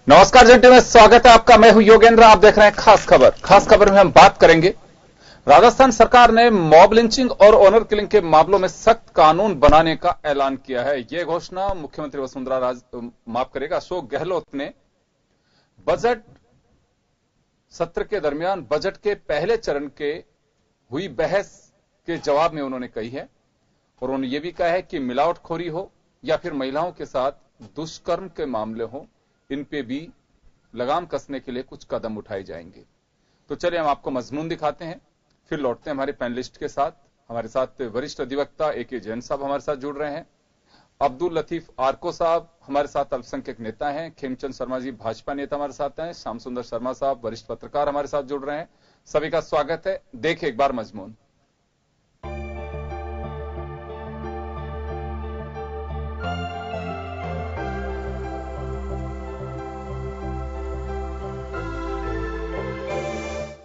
नमस्कार जंटी में स्वागत है आपका। मैं हूं योगेंद्र। आप देख रहे हैं खास खबर। खास खबर में हम बात करेंगे, राजस्थान सरकार ने मॉब लिंचिंग और ऑनर किलिंग के मामलों में सख्त कानून बनाने का ऐलान किया है। यह घोषणा मुख्यमंत्री अशोक गहलोत ने बजट सत्र के दरमियान बजट के पहले चरण के हुई बहस के जवाब में उन्होंने कही है। और उन्होंने यह भी कहा है कि मिलावटखोरी हो या फिर महिलाओं के साथ दुष्कर्म के मामले हो, इन पे भी लगाम कसने के लिए कुछ कदम उठाए जाएंगे। तो चलिए हम आपको मजमून दिखाते हैं, फिर लौटते हैं हमारे पैनलिस्ट के साथ। हमारे साथ वरिष्ठ अधिवक्ता ए.के. जैन साहब हमारे साथ जुड़ रहे हैं, अब्दुल लतीफ आर्को साहब हमारे साथ अल्पसंख्यक नेता हैं, खेमचंद शर्मा जी भाजपा नेता हमारे साथ हैं, श्याम सुंदर शर्मा साहब वरिष्ठ पत्रकार हमारे साथ जुड़ रहे हैं। सभी का स्वागत है। देखिए एक बार मजमून।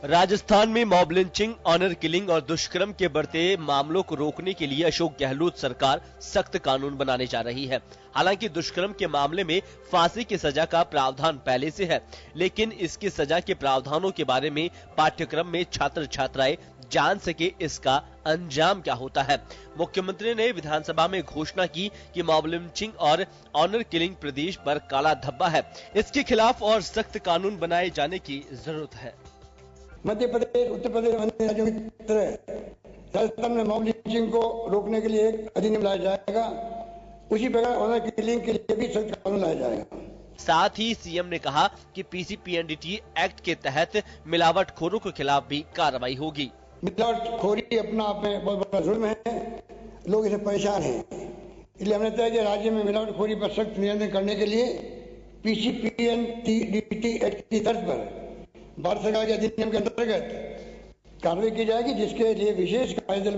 राजस्थान में मॉब लिंचिंग, ऑनर किलिंग और दुष्कर्म के बढ़ते मामलों को रोकने के लिए अशोक गहलोत सरकार सख्त कानून बनाने जा रही है। हालांकि दुष्कर्म के मामले में फांसी की सजा का प्रावधान पहले से है, लेकिन इसकी सजा के प्रावधानों के बारे में पाठ्यक्रम में छात्र छात्राएं जान सके इसका अंजाम क्या होता है। मुख्यमंत्री ने विधानसभा में घोषणा की कि मॉब लिंचिंग और ऑनर किलिंग प्रदेश पर काला धब्बा है, इसके खिलाफ और सख्त कानून बनाए जाने की जरूरत है। मध्य प्रदेश, उत्तर प्रदेश, अन्य राज्यों की तरह राजस्थान में मॉब लिंचिंग को रोकने के लिए एक अधिनियम लाया जाएगा। उसी प्रकार ऑनर किलिंग के लिए भी सख्त कानून लाया जाएगा। साथ ही सीएम ने कहा कि पीसीपीएनडीटी एक्ट के तहत मिलावटखोरों के खिलाफ भी कार्रवाई होगी। मिलावटखोरी अपना आप में बहुत बड़ा जुर्म है, लोग इसे परेशान हैं। इसलिए हमने तय किया राज्य में मिलावटखोरी पर सख्त नियंत्रण करने के लिए पीसीपीएनडीटी एक्ट की तर्ज पर भारत सरकार के अधिनियम के अंतर्गत कार्रवाई की जाएगी, जिसके लिए विशेष कार्यदल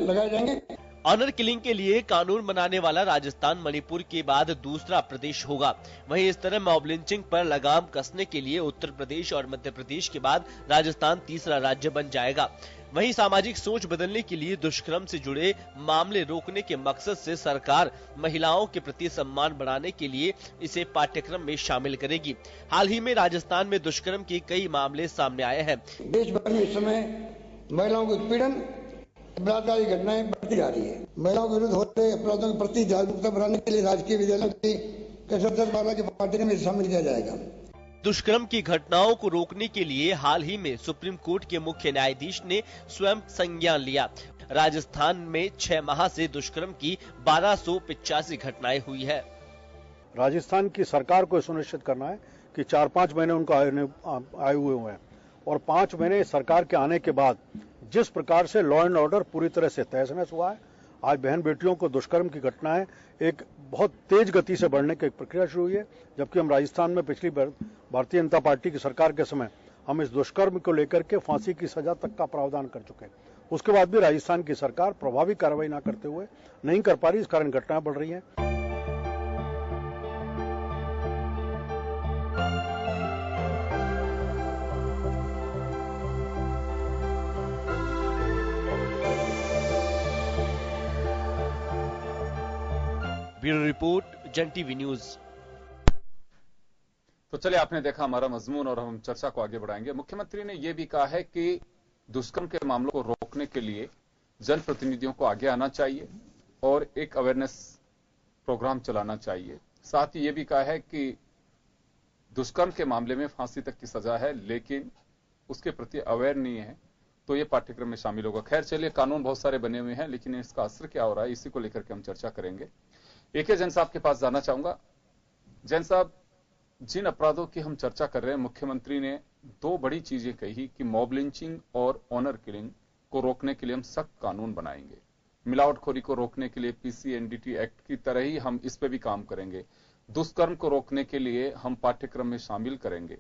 लगाए जाएंगे। ऑनर किलिंग के लिए कानून बनाने वाला राजस्थान मणिपुर के बाद दूसरा प्रदेश होगा। वहीं इस तरह मॉब लिंचिंग पर लगाम कसने के लिए उत्तर प्रदेश और मध्य प्रदेश के बाद राजस्थान तीसरा राज्य बन जाएगा। वहीं सामाजिक सोच बदलने के लिए दुष्कर्म से जुड़े मामले रोकने के मकसद से सरकार महिलाओं के प्रति सम्मान बढ़ाने के लिए इसे पाठ्यक्रम में शामिल करेगी। हाल ही में राजस्थान में दुष्कर्म के कई मामले सामने आए हैं। देश भर में इस समय महिलाओं के उत्पीड़न, बलात्कार की घटनाएं बढ़ती जा रही है। महिलाओं के विरुद्ध हो रहे अपराधों के प्रति जागरूकता बढ़ाने के लिए राजकीय विद्यालयों की के पाठ्यक्रम में शामिल किया जाएगा। दुष्कर्म की घटनाओं को रोकने के लिए हाल ही में सुप्रीम कोर्ट के मुख्य न्यायाधीश ने स्वयं संज्ञान लिया। राजस्थान में 6 माह से दुष्कर्म की 1285 घटनाएं हुई है। राजस्थान की सरकार को सुनिश्चित करना है कि 4-5 महीने उनको आए हुए हैं और 5 महीने सरकार के आने के बाद जिस प्रकार से लॉ एंड ऑर्डर पूरी तरह से तहस नहस हुआ है, आज बहन बेटियों को दुष्कर्म की घटनाएं एक बहुत तेज गति से बढ़ने की एक प्रक्रिया शुरू हुई है। जबकि हम राजस्थान में पिछली भारतीय जनता पार्टी की सरकार के समय हम इस दुष्कर्म को लेकर के फांसी की सजा तक का प्रावधान कर चुके हैं। उसके बाद भी राजस्थान की सरकार प्रभावी कार्रवाई न करते हुए नहीं कर पा रही, इस कारण घटनाएं बढ़ रही हैं। ब्यूरो रिपोर्ट, जन टीवी न्यूज। तो चलिए, आपने देखा हमारा मजमून और हम चर्चा को आगे बढ़ाएंगे। मुख्यमंत्री ने यह भी कहा है कि दुष्कर्म के मामलों को रोकने के लिए जनप्रतिनिधियों को आगे आना चाहिए और एक अवेयरनेस प्रोग्राम चलाना चाहिए। साथ ही यह भी कहा है कि दुष्कर्म के मामले में फांसी तक की सजा है, लेकिन उसके प्रति अवेयर नहीं है, तो यह पाठ्यक्रम में शामिल होगा। खैर चलिए, कानून बहुत सारे बने हुए हैं, लेकिन इसका असर क्या हो रहा है, इसी को लेकर के हम चर्चा करेंगे। ए.के. जैन साहब के पास जाना चाहूंगा। जैन साहब, जिन अपराधों की हम चर्चा कर रहे हैं, मुख्यमंत्री ने 2 बड़ी चीजें कही कि मॉब लिंचिंग और ऑनर किलिंग को रोकने के लिए हम सख्त कानून बनाएंगे, मिलावटखोरी को रोकने के लिए पीसीएनडीटी एक्ट की तरह ही हम इस पे भी काम करेंगे, दुष्कर्म को रोकने के लिए हम पाठ्यक्रम में शामिल करेंगे।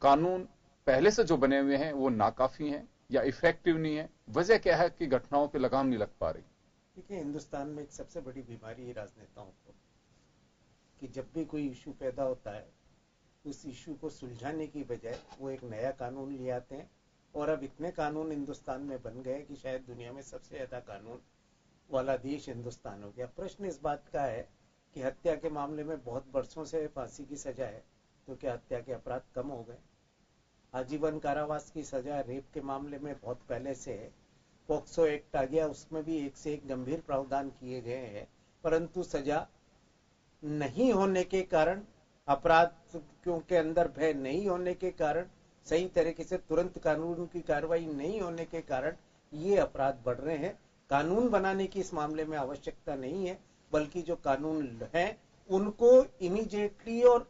कानून पहले से जो बने हुए हैं वो नाकाफी हैं या इफेक्टिव नहीं है? वजह क्या है कि घटनाओं पे लगाम नहीं लग पा रही? देखिए, हिंदुस्तान में एक सबसे बड़ी बीमारी है राजनेताओं को कि जब भी कोई इशू पैदा होता है, उस इशू को सुलझाने की बजाय वो एक नया कानून ले आते हैं। और अब इतने कानून हिंदुस्तान में बन गए कि शायद दुनिया में सबसे ज्यादा कानून वाला देश हिंदुस्तान हो गया। प्रश्न इस बात का है कि हत्या के मामले में बहुत वर्षों से फांसी की सजा है, तो क्या हत्या के अपराध कम हो गए? आजीवन कारावास की सजा रेप के मामले में बहुत पहले से है। पॉक्सो एक्ट आ गया, उसमें भी एक से एक गंभीर प्रावधान किए गए हैं, परंतु सजा नहीं होने के कारण, अपराधियों के अंदर भय नहीं होने के कारण, सही तरीके से तुरंत कानून की कार्रवाई नहीं होने के कारण ये अपराध बढ़ रहे हैं। कानून बनाने की इस मामले में आवश्यकता नहीं है, बल्कि जो कानून है उनको इमीडिएटली और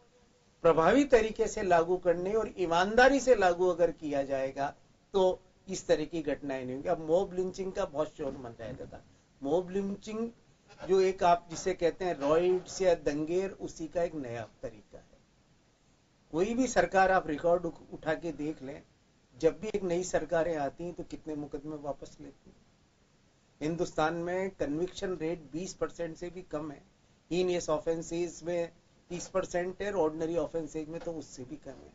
प्रभावी तरीके से लागू करने और ईमानदारी से लागू अगर किया जाएगा तो इस तरह की घटनाएं नहीं होंगी। अब मॉब लिंचिंग का बहुत शोर मन रहा था। मॉब लिंचिंग जो एक आप जिसे कहते हैं रॉइड्स या दंगेर, उसी का एक नया तरीका है। कोई भी सरकार आप रिकॉर्ड उठा के देख लें, जब भी एक नई सरकारें आती हैं तो कितने मुकदमे वापस लेती हैं। हिंदुस्तान में कन्विक्शन रेट 20% से भी कम है। हीनियस ऑफेंसेस में 30% है, ऑर्डिनरी ऑफेंसेज में तो उससे भी कम है।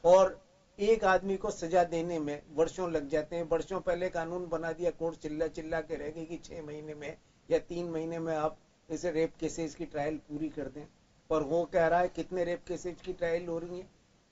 और एक आदमी को सजा देने में वर्षों लग जाते हैं। वर्षों पहले कानून बना दिया, कोर्ट चिल्ला चिल्ला के रह गई कि 6 महीने में या 3 महीने में आप इसे रेप केसेस की ट्रायल पूरी कर दें। और वो कह रहा है कितने रेप केसेज की ट्रायल हो रही है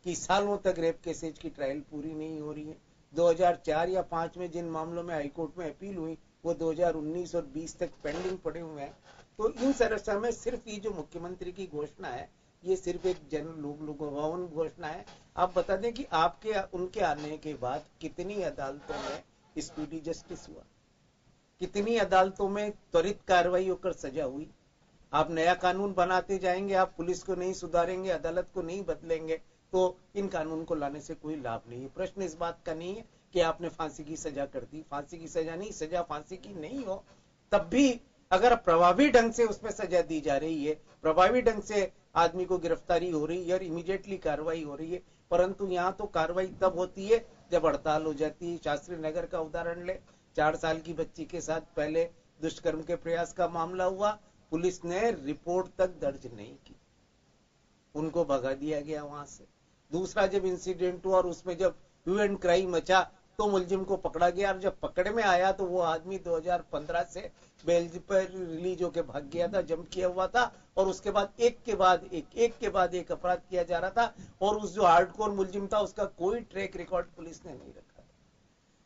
कि सालों तक रेप केसेज की ट्रायल पूरी नहीं हो रही है। 2004 या 5 में जिन मामलों में हाईकोर्ट में अपील हुई वो 2019 और 20 तक पेंडिंग पड़े हुए हैं। तो इन सरसा में सिर्फ ये जो मुख्यमंत्री की घोषणा है, ये सिर्फ एक जन लोकभवन घोषणा है। आप बता दें कि आपके उनके आने के बाद कितनी अदालतों में स्पीडी जस्टिस हुआ, कितनी अदालतों में त्वरित कार्रवाई होकर सजा हुई। आप नया कानून बनाते जाएंगे, आप पुलिस को नहीं सुधारेंगे, अदालत को नहीं बदलेंगे, तो इन कानून को लाने से कोई लाभ नहीं है। प्रश्न इस बात का नहीं है कि आपने फांसी की सजा कर दी, फांसी की सजा नहीं, सजा फांसी की नहीं हो तब भी अगर प्रभावी ढंग से उसमें सजा दी जा रही है, प्रभावी ढंग से आदमी को गिरफ्तारी हो रही है और इमीडिएटली कार्रवाई हो रही है। परंतु यहाँ तो कार्रवाई तब होती है जब हड़ताल हो जाती है। शास्त्री नगर का उदाहरण ले, 4 साल की बच्ची के साथ पहले दुष्कर्म के प्रयास का मामला हुआ, पुलिस ने रिपोर्ट तक दर्ज नहीं की, उनको भगा दिया गया वहां से। दूसरा जब इंसिडेंट हुआ और उसमें जब ह्यू एंड क्राई मचा तो मुलजिम को पकड़ा गया, और जब पकड़ में आया तो वो आदमी 2015 से बेल पर रिलीज होकर भाग गया था, जम किया हुआ था, और उसके बाद एक के बाद एक अपराध किया जा रहा था, और उस जो हार्डकोर मुलजिम था उसका कोई ट्रैक रिकॉर्ड पुलिस ने नहीं रखा।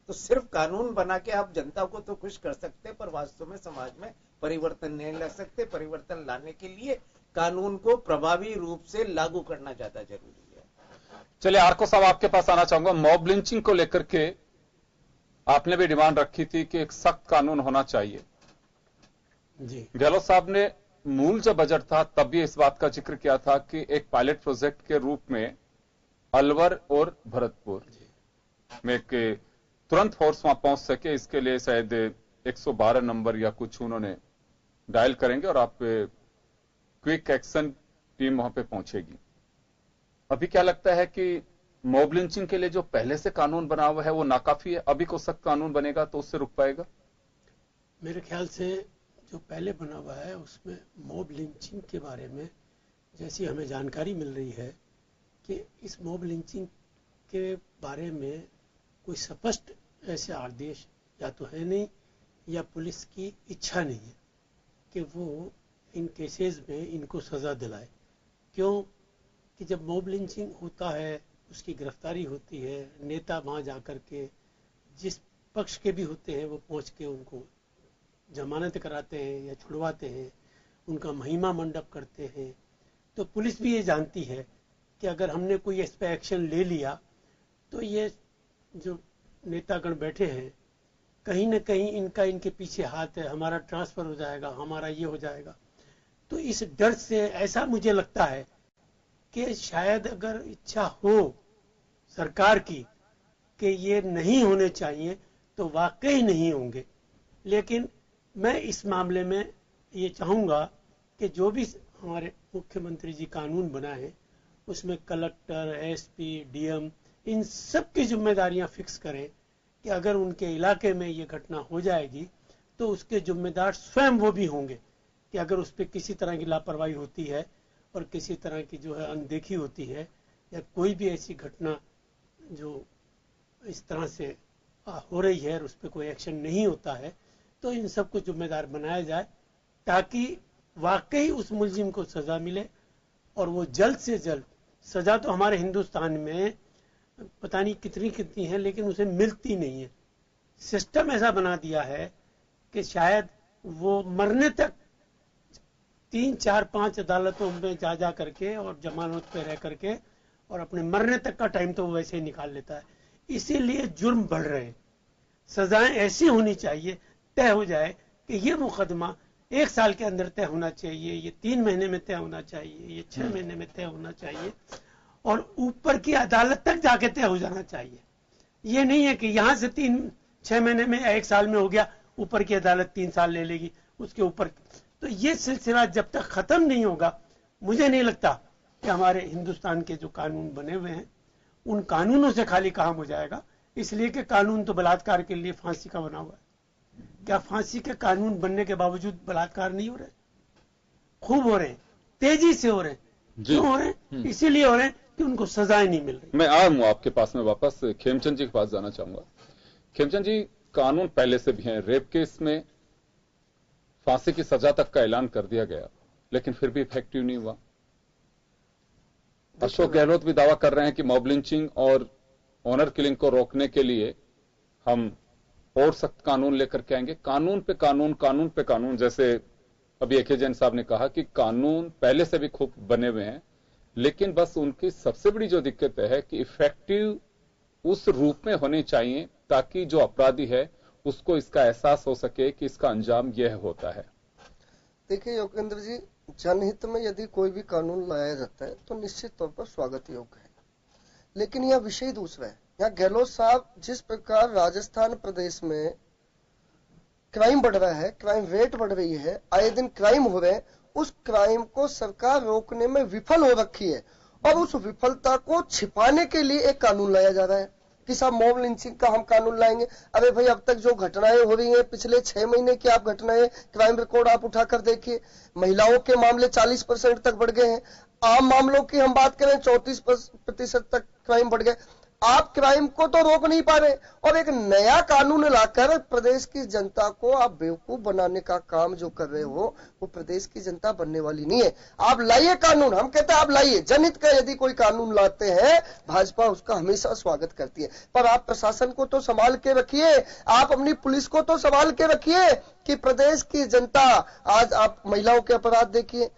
तो सिर्फ कानून बना के आप जनता को तो खुश कर सकते, पर वास्तव में समाज में परिवर्तन नहीं ला सकते। परिवर्तन लाने के लिए कानून को प्रभावी रूप से लागू करना ज्यादा जरूरी है। चलिए आरको साहब, आपके पास आना चाहूंगा। मॉब लिंचिंग को लेकर के आपने भी डिमांड रखी थी कि एक सख्त कानून होना चाहिए जी। गहलोत साहब ने मूल जब बजट था तब भी इस बात का जिक्र किया था कि एक पायलट प्रोजेक्ट के रूप में अलवर और भरतपुर में के तुरंत फोर्स वहां पहुंच सके, इसके लिए शायद 112 नंबर या कुछ उन्होंने डायल करेंगे और आप क्विक एक्शन टीम वहां पे पहुंचेगी। अभी क्या लगता है कि मॉब लिंचिंग के लिए जो पहले से कानून बना हुआ है वो नाकाफी है? अभी को सख्त कानून बनेगा तो उससे रुक पाएगा? मेरे ख्याल से जो पहले बना हुआ है उसमें मॉब लिंचिंग के बारे में जैसी हमें जानकारी मिल रही है कि इस मॉब लिंचिंग के बारे में कोई स्पष्ट ऐसे आदेश या तो है नहीं या पुलिस की इच्छा नहीं है कि वो इन केसेस में इनको सजा दिलाए। क्यों कि जब मॉब लिंचिंग होता है उसकी गिरफ्तारी होती है, नेता वहां जाकर के जिस पक्ष के भी होते हैं वो पहुंच के उनको जमानत कराते हैं या छुड़वाते हैं, उनका महिमा मंडप करते हैं। तो पुलिस भी ये जानती है कि अगर हमने कोई इस पे एक्शन ले लिया तो ये जो नेतागण बैठे हैं कहीं ना कहीं इनके पीछे हाथ है, हमारा ट्रांसफर हो जाएगा, हमारा ये हो जाएगा। तो इस डर से ऐसा मुझे लगता है कि शायद अगर इच्छा हो सरकार की कि ये नहीं होने चाहिए तो वाकई नहीं होंगे। लेकिन मैं इस मामले में ये चाहूंगा कि जो भी हमारे मुख्यमंत्री जी कानून बनाए उसमें कलेक्टर, एसपी, डीएम इन सब की जिम्मेदारियां फिक्स करें कि अगर उनके इलाके में ये घटना हो जाएगी तो उसके जिम्मेदार स्वयं वो भी होंगे कि अगर उस पर किसी तरह की लापरवाही होती है और किसी तरह की जो है अनदेखी होती है या कोई भी ऐसी घटना जो इस तरह से हो रही है और उस पर कोई एक्शन नहीं होता है तो इन सबको जिम्मेदार बनाया जाए ताकि वाकई उस मुलजिम को सजा मिले और वो जल्द से जल्द सजा तो हमारे हिंदुस्तान में पता नहीं कितनी कितनी है, लेकिन उसे मिलती नहीं है। सिस्टम ऐसा बना दिया है कि शायद वो मरने तक 3, 4, 5 अदालतों में जा करके और जमानत पे रह करके और अपने मरने तक का टाइम तो वो वैसे ही निकाल लेता है। इसीलिए जुर्म बढ़ रहे हैं। सजाएं ऐसी होनी चाहिए, तय हो जाए कि ये मुकदमा 1 साल के अंदर तय होना चाहिए, ये 3 महीने में तय होना चाहिए, ये 6 महीने में तय होना चाहिए और ऊपर की अदालत तक जाके तय हो जाना चाहिए। ये नहीं है कि यहां से 6 महीने में या 1 साल में हो गया, ऊपर की अदालत 3 साल ले लेगी उसके ऊपर। तो ये सिलसिला जब तक खत्म नहीं होगा, मुझे नहीं लगता कि हमारे हिंदुस्तान के जो कानून बने हुए हैं उन कानूनों से खाली काम हो जाएगा। इसलिए कि कानून तो बलात्कार के लिए फांसी का बना हुआ है। क्या फांसी के कानून बनने के बावजूद बलात्कार नहीं हो रहे? खूब हो रहे हैं, तेजी से हो रहे हैं। क्यों हो रहे हैं? इसीलिए हो रहे हैं कि उनको सजाएं नहीं मिल रही। मैं आया हूं आपके पास में वापस, खेमचंद जी के पास जाना चाहूंगा। खेमचंद जी, कानून पहले से भी है। रेप केस में फांसी की सजा तक का ऐलान कर दिया गया, लेकिन फिर भी इफेक्टिव नहीं हुआ। अशोक गहलोत भी दावा कर रहे हैं कि मॉब लिंचिंग और ऑनर किलिंग को रोकने के लिए हम और सख्त कानून लेकर के आएंगे। कानून पे कानून, कानून पे कानून, जैसे अभी ए.के. जैन साहब ने कहा कि कानून पहले से भी खूब बने हुए हैं, लेकिन बस उनकी सबसे बड़ी जो दिक्कत है कि इफेक्टिव उस रूप में होने चाहिए ताकि जो अपराधी है उसको इसका एहसास हो सके कि इसका अंजाम यह होता है। देखिए योगेंद्र जी, जनहित में यदि कोई भी कानून लाया जाता है तो निश्चित तौर पर स्वागत योग्य है, लेकिन यह विषय दूसरा है। यहाँ गहलोत साहब जिस प्रकार राजस्थान प्रदेश में क्राइम बढ़ रहा है, क्राइम रेट बढ़ रही है, आए दिन क्राइम हो रहे हैं, उस क्राइम को सरकार रोकने में विफल हो रखी है और उस विफलता को छिपाने के लिए एक कानून लाया जा रहा है कि साहब मॉब लिंचिंग का हम कानून लाएंगे। अरे भाई, अब तक जो घटनाएं हो रही हैं, पिछले 6 महीने की आप घटनाएं, क्राइम रिकॉर्ड आप उठाकर देखिए। महिलाओं के मामले 40% तक बढ़ गए हैं। आम मामलों की हम बात करें 34% तक क्राइम बढ़ गए। आप क्राइम को तो रोक नहीं पा रहे और एक नया कानून लाकर प्रदेश की जनता को आप बेवकूफ बनाने का काम जो कर रहे हो, वो प्रदेश की जनता बनने वाली नहीं है। आप लाइए कानून, हम कहते हैं आप लाइए। जनहित का यदि कोई कानून लाते हैं, भाजपा उसका हमेशा स्वागत करती है, पर आप प्रशासन को तो संभाल के रखिए, आप अपनी पुलिस को तो संभाल के रखिए कि प्रदेश की जनता। आज आप महिलाओं के अपराध देखिए,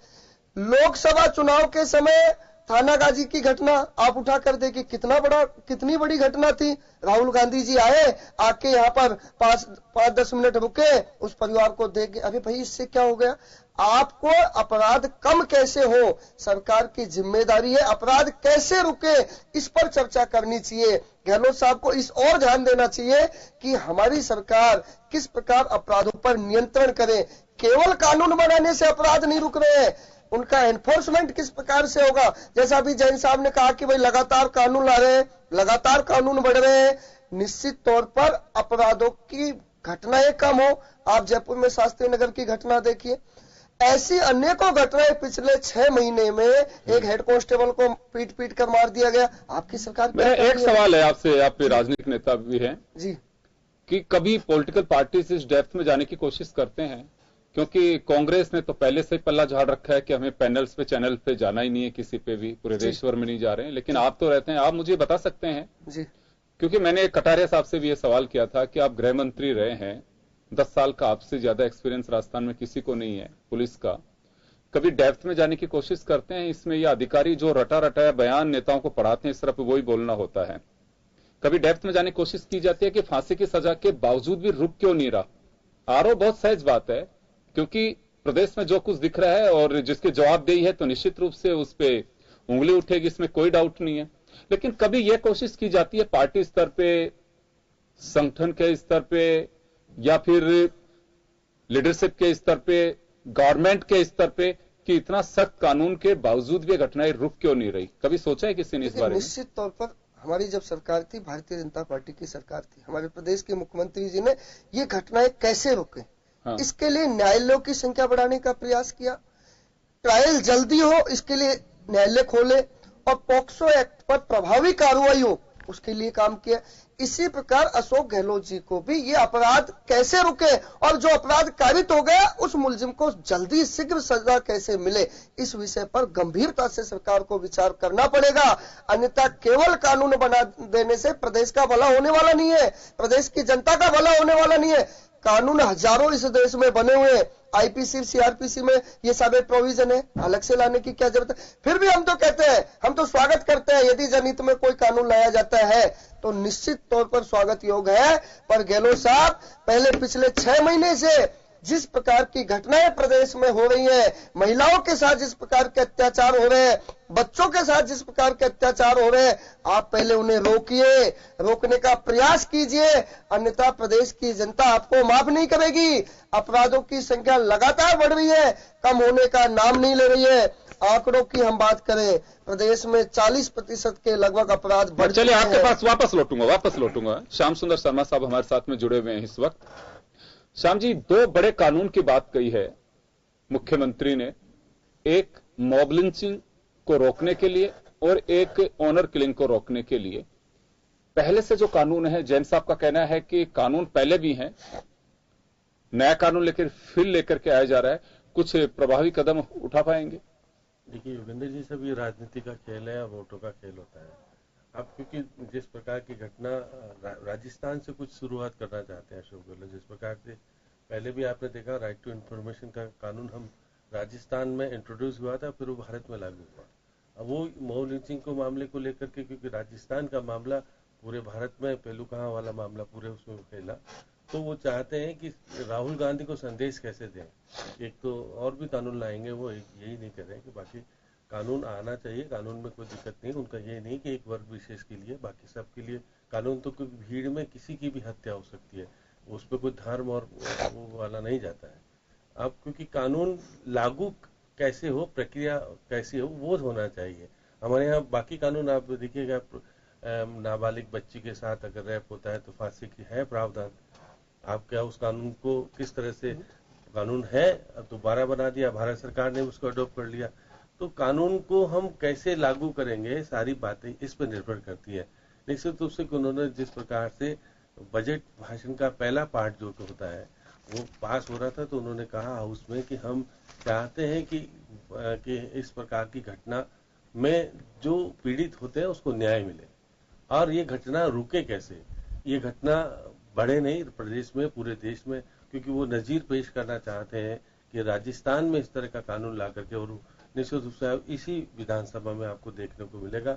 लोकसभा चुनाव के समय थानागाजी की घटना आप उठा कर देखिए, कितनी बड़ी घटना थी। राहुल गांधी जी आए, आके यहाँ पर 5-10 मिनट रुके, उस परिवार को देख के, अरे भाई इससे क्या हो गया? आपको अपराध कम कैसे हो, सरकार की जिम्मेदारी है अपराध कैसे रुके, इस पर चर्चा करनी चाहिए। गहलोत साहब को इस और ध्यान देना चाहिए कि हमारी सरकार किस प्रकार अपराधों पर नियंत्रण करे। केवल कानून बनाने से अपराध नहीं रुक रहे हैं, उनका एनफोर्समेंट किस प्रकार से होगा। जैसा अभी जैन साहब ने कहा कि भाई लगातार कानून ला रहे हैं, लगातार कानून बढ़ रहे हैं, निश्चित तौर पर अपराधों की घटनाएं कम हो। आप जयपुर में शास्त्री नगर की घटना देखिए, ऐसी अनेकों घटनाएं पिछले 6 महीने में, एक हेड कांस्टेबल को पीट कर मार दिया गया। आपकी सरकार मेरा एक सवाल है आपसे, आप राजनीतिक नेता भी हैं जी, कि कभी पॉलिटिकल पार्टीज इस डेप्थ में जाने की कोशिश करते हैं? क्योंकि कांग्रेस ने तो पहले से ही पल्ला झाड़ रखा है कि हमें पैनल्स पे, चैनल पे जाना ही नहीं है, किसी पे भी, पूरे देश भर में नहीं जा रहे हैं, लेकिन आप तो रहते हैं, आप मुझे बता सकते हैं जी। क्योंकि मैंने कटारिया साहब से भी ये सवाल किया था कि आप गृह मंत्री रहे हैं, 10 साल का, आपसे ज्यादा एक्सपीरियंस राजस्थान में किसी को नहीं है पुलिस का। कभी डेप्थ में जाने की कोशिश करते हैं इसमें? या अधिकारी जो रटा रटाया बयान नेताओं को पढ़ाते हैं, सिर्फ वही बोलना होता है? कभी डेप्थ में जाने की कोशिश की जाती है कि फांसी की सजा के बावजूद भी रुक क्यों नहीं रहा? आरोप बहुत सहज बात है, क्योंकि प्रदेश में जो कुछ दिख रहा है और जिसकी जवाबदेही है तो निश्चित रूप से उस पर उंगली उठेगी, इसमें कोई डाउट नहीं है। लेकिन कभी यह कोशिश की जाती है पार्टी स्तर पे, संगठन के स्तर पे, या फिर लीडरशिप के स्तर पे, गवर्नमेंट के स्तर पे, कि इतना सख्त कानून के बावजूद भी घटनाएं रुक क्यों नहीं रही? कभी सोचा है किसी ने इस बारे में? निश्चित तौर पर हमारी जब सरकार थी, भारतीय जनता पार्टी की सरकार थी, हमारे प्रदेश के मुख्यमंत्री जी ने ये घटनाएं कैसे रोके, हाँ। इसके लिए न्यायालयों की संख्या बढ़ाने का प्रयास किया, ट्रायल जल्दी हो इसके लिए न्यायालय खोले और पॉक्सो एक्ट पर प्रभावी कार्रवाई हो उसके लिए काम किया। इसी प्रकार अशोक गहलोत जी को भी ये अपराध कैसे रुके और जो अपराध कारित हो गया उस मुलजिम को जल्दी शीघ्र सजा कैसे मिले, इस विषय पर गंभीरता से सरकार को विचार करना पड़ेगा। अन्यथा केवल कानून बना देने से प्रदेश का भला होने वाला नहीं है, प्रदेश की जनता का भला होने वाला नहीं है। कानून हजारों इस देश में बने हुए हैं, आईपीसी सीआरपीसी में ये सारे प्रोविजन है, अलग से लाने की क्या जरूरत है। फिर भी हम तो कहते हैं, हम तो स्वागत करते हैं यदि जनहित में कोई कानून लाया जाता है तो निश्चित तौर पर स्वागत योग्य है। पर गहलोत साहब पहले पिछले 6 महीने से जिस प्रकार की घटनाएं प्रदेश में हो रही हैं, महिलाओं के साथ जिस प्रकार के अत्याचार हो रहे हैं, बच्चों के साथ जिस प्रकार के अत्याचार हो रहे हैं, आप पहले उन्हें रोकिए, रोकने का प्रयास कीजिए, अन्यथा प्रदेश की जनता आपको माफ नहीं करेगी। अपराधों की संख्या लगातार बढ़ रही है, कम होने का नाम नहीं ले रही है। आंकड़ों की हम बात करें, प्रदेश में 40% के लगभग अपराध बढ़ चुके हैं। चलिए आपके पास वापस लौटूंगा। श्याम सुंदर शर्मा साहब हमारे साथ में जुड़े हुए हैं इस वक्त। श्याम जी, 2 बड़े कानून की बात कही है मुख्यमंत्री ने, एक मॉब लिंचिंग को रोकने के लिए और एक ऑनर किलिंग को रोकने के लिए। पहले से जो कानून है, जैन साहब का कहना है कि कानून पहले भी हैं, नया कानून लेकर फिर लेकर के आया जा रहा है, कुछ प्रभावी कदम उठा पाएंगे? देखिए योगेंद्र जी, सब ये राजनीति का खेल है, वोटों का खेल होता है। अब क्योंकि जिस प्रकार की घटना राजस्थान से कुछ शुरुआत करना चाहते हैं अशोक गहलोत, जिस प्रकार से पहले भी आपने देखा राइट टू इन्फॉर्मेशन का कानून हम राजस्थान में इंट्रोड्यूस हुआ था, फिर वो भारत में लागू हुआ। अब वो मॉब लिंचिंग को मामले को लेकर के, क्योंकि राजस्थान का मामला पूरे भारत में पहलू कहाँ वाला मामला पूरे उसमें फैला, तो वो चाहते हैं कि राहुल गांधी को संदेश कैसे दें। एक तो और भी कानून लाएंगे, वो यही नहीं कर रहे हैं कि बाकी कानून आना चाहिए, कानून में कोई दिक्कत नहीं। उनका ये नहीं कि एक वर्ग विशेष के लिए, बाकी सबके लिए कानून। तो कोई भीड़ में किसी की भी हत्या हो सकती है, उस पर कोई धर्म और वो वाला नहीं जाता है। अब क्योंकि कानून लागू कैसे हो, प्रक्रिया कैसी हो, वो होना चाहिए। हमारे यहाँ बाकी कानून आप देखिएगा, नाबालिग बच्ची के साथ अगर रैप होता है तो फांसी की है प्रावधान। आप क्या उस कानून को किस तरह से, कानून है अब दोबारा बना दिया, भारत सरकार ने उसको अडॉप्ट कर लिया। तो कानून को हम कैसे लागू करेंगे, सारी बातें इस पर निर्भर करती है। निश्चित रूप से उन्होंने जिस प्रकार से बजट भाषण का पहला पार्ट जो होता है वो पास हो रहा था, तो उन्होंने कहा हाउस में कि हम चाहते हैं कि इस प्रकार की घटना में जो पीड़ित होते हैं उसको न्याय मिले और ये घटना रुके कैसे, ये घटना बढ़े नहीं प्रदेश में, पूरे देश में। क्योंकि वो नजीर पेश करना चाहते हैं कि राजस्थान में इस तरह का कानून ला करके, और निश्चित रूप से इसी विधानसभा में आपको देखने को मिलेगा।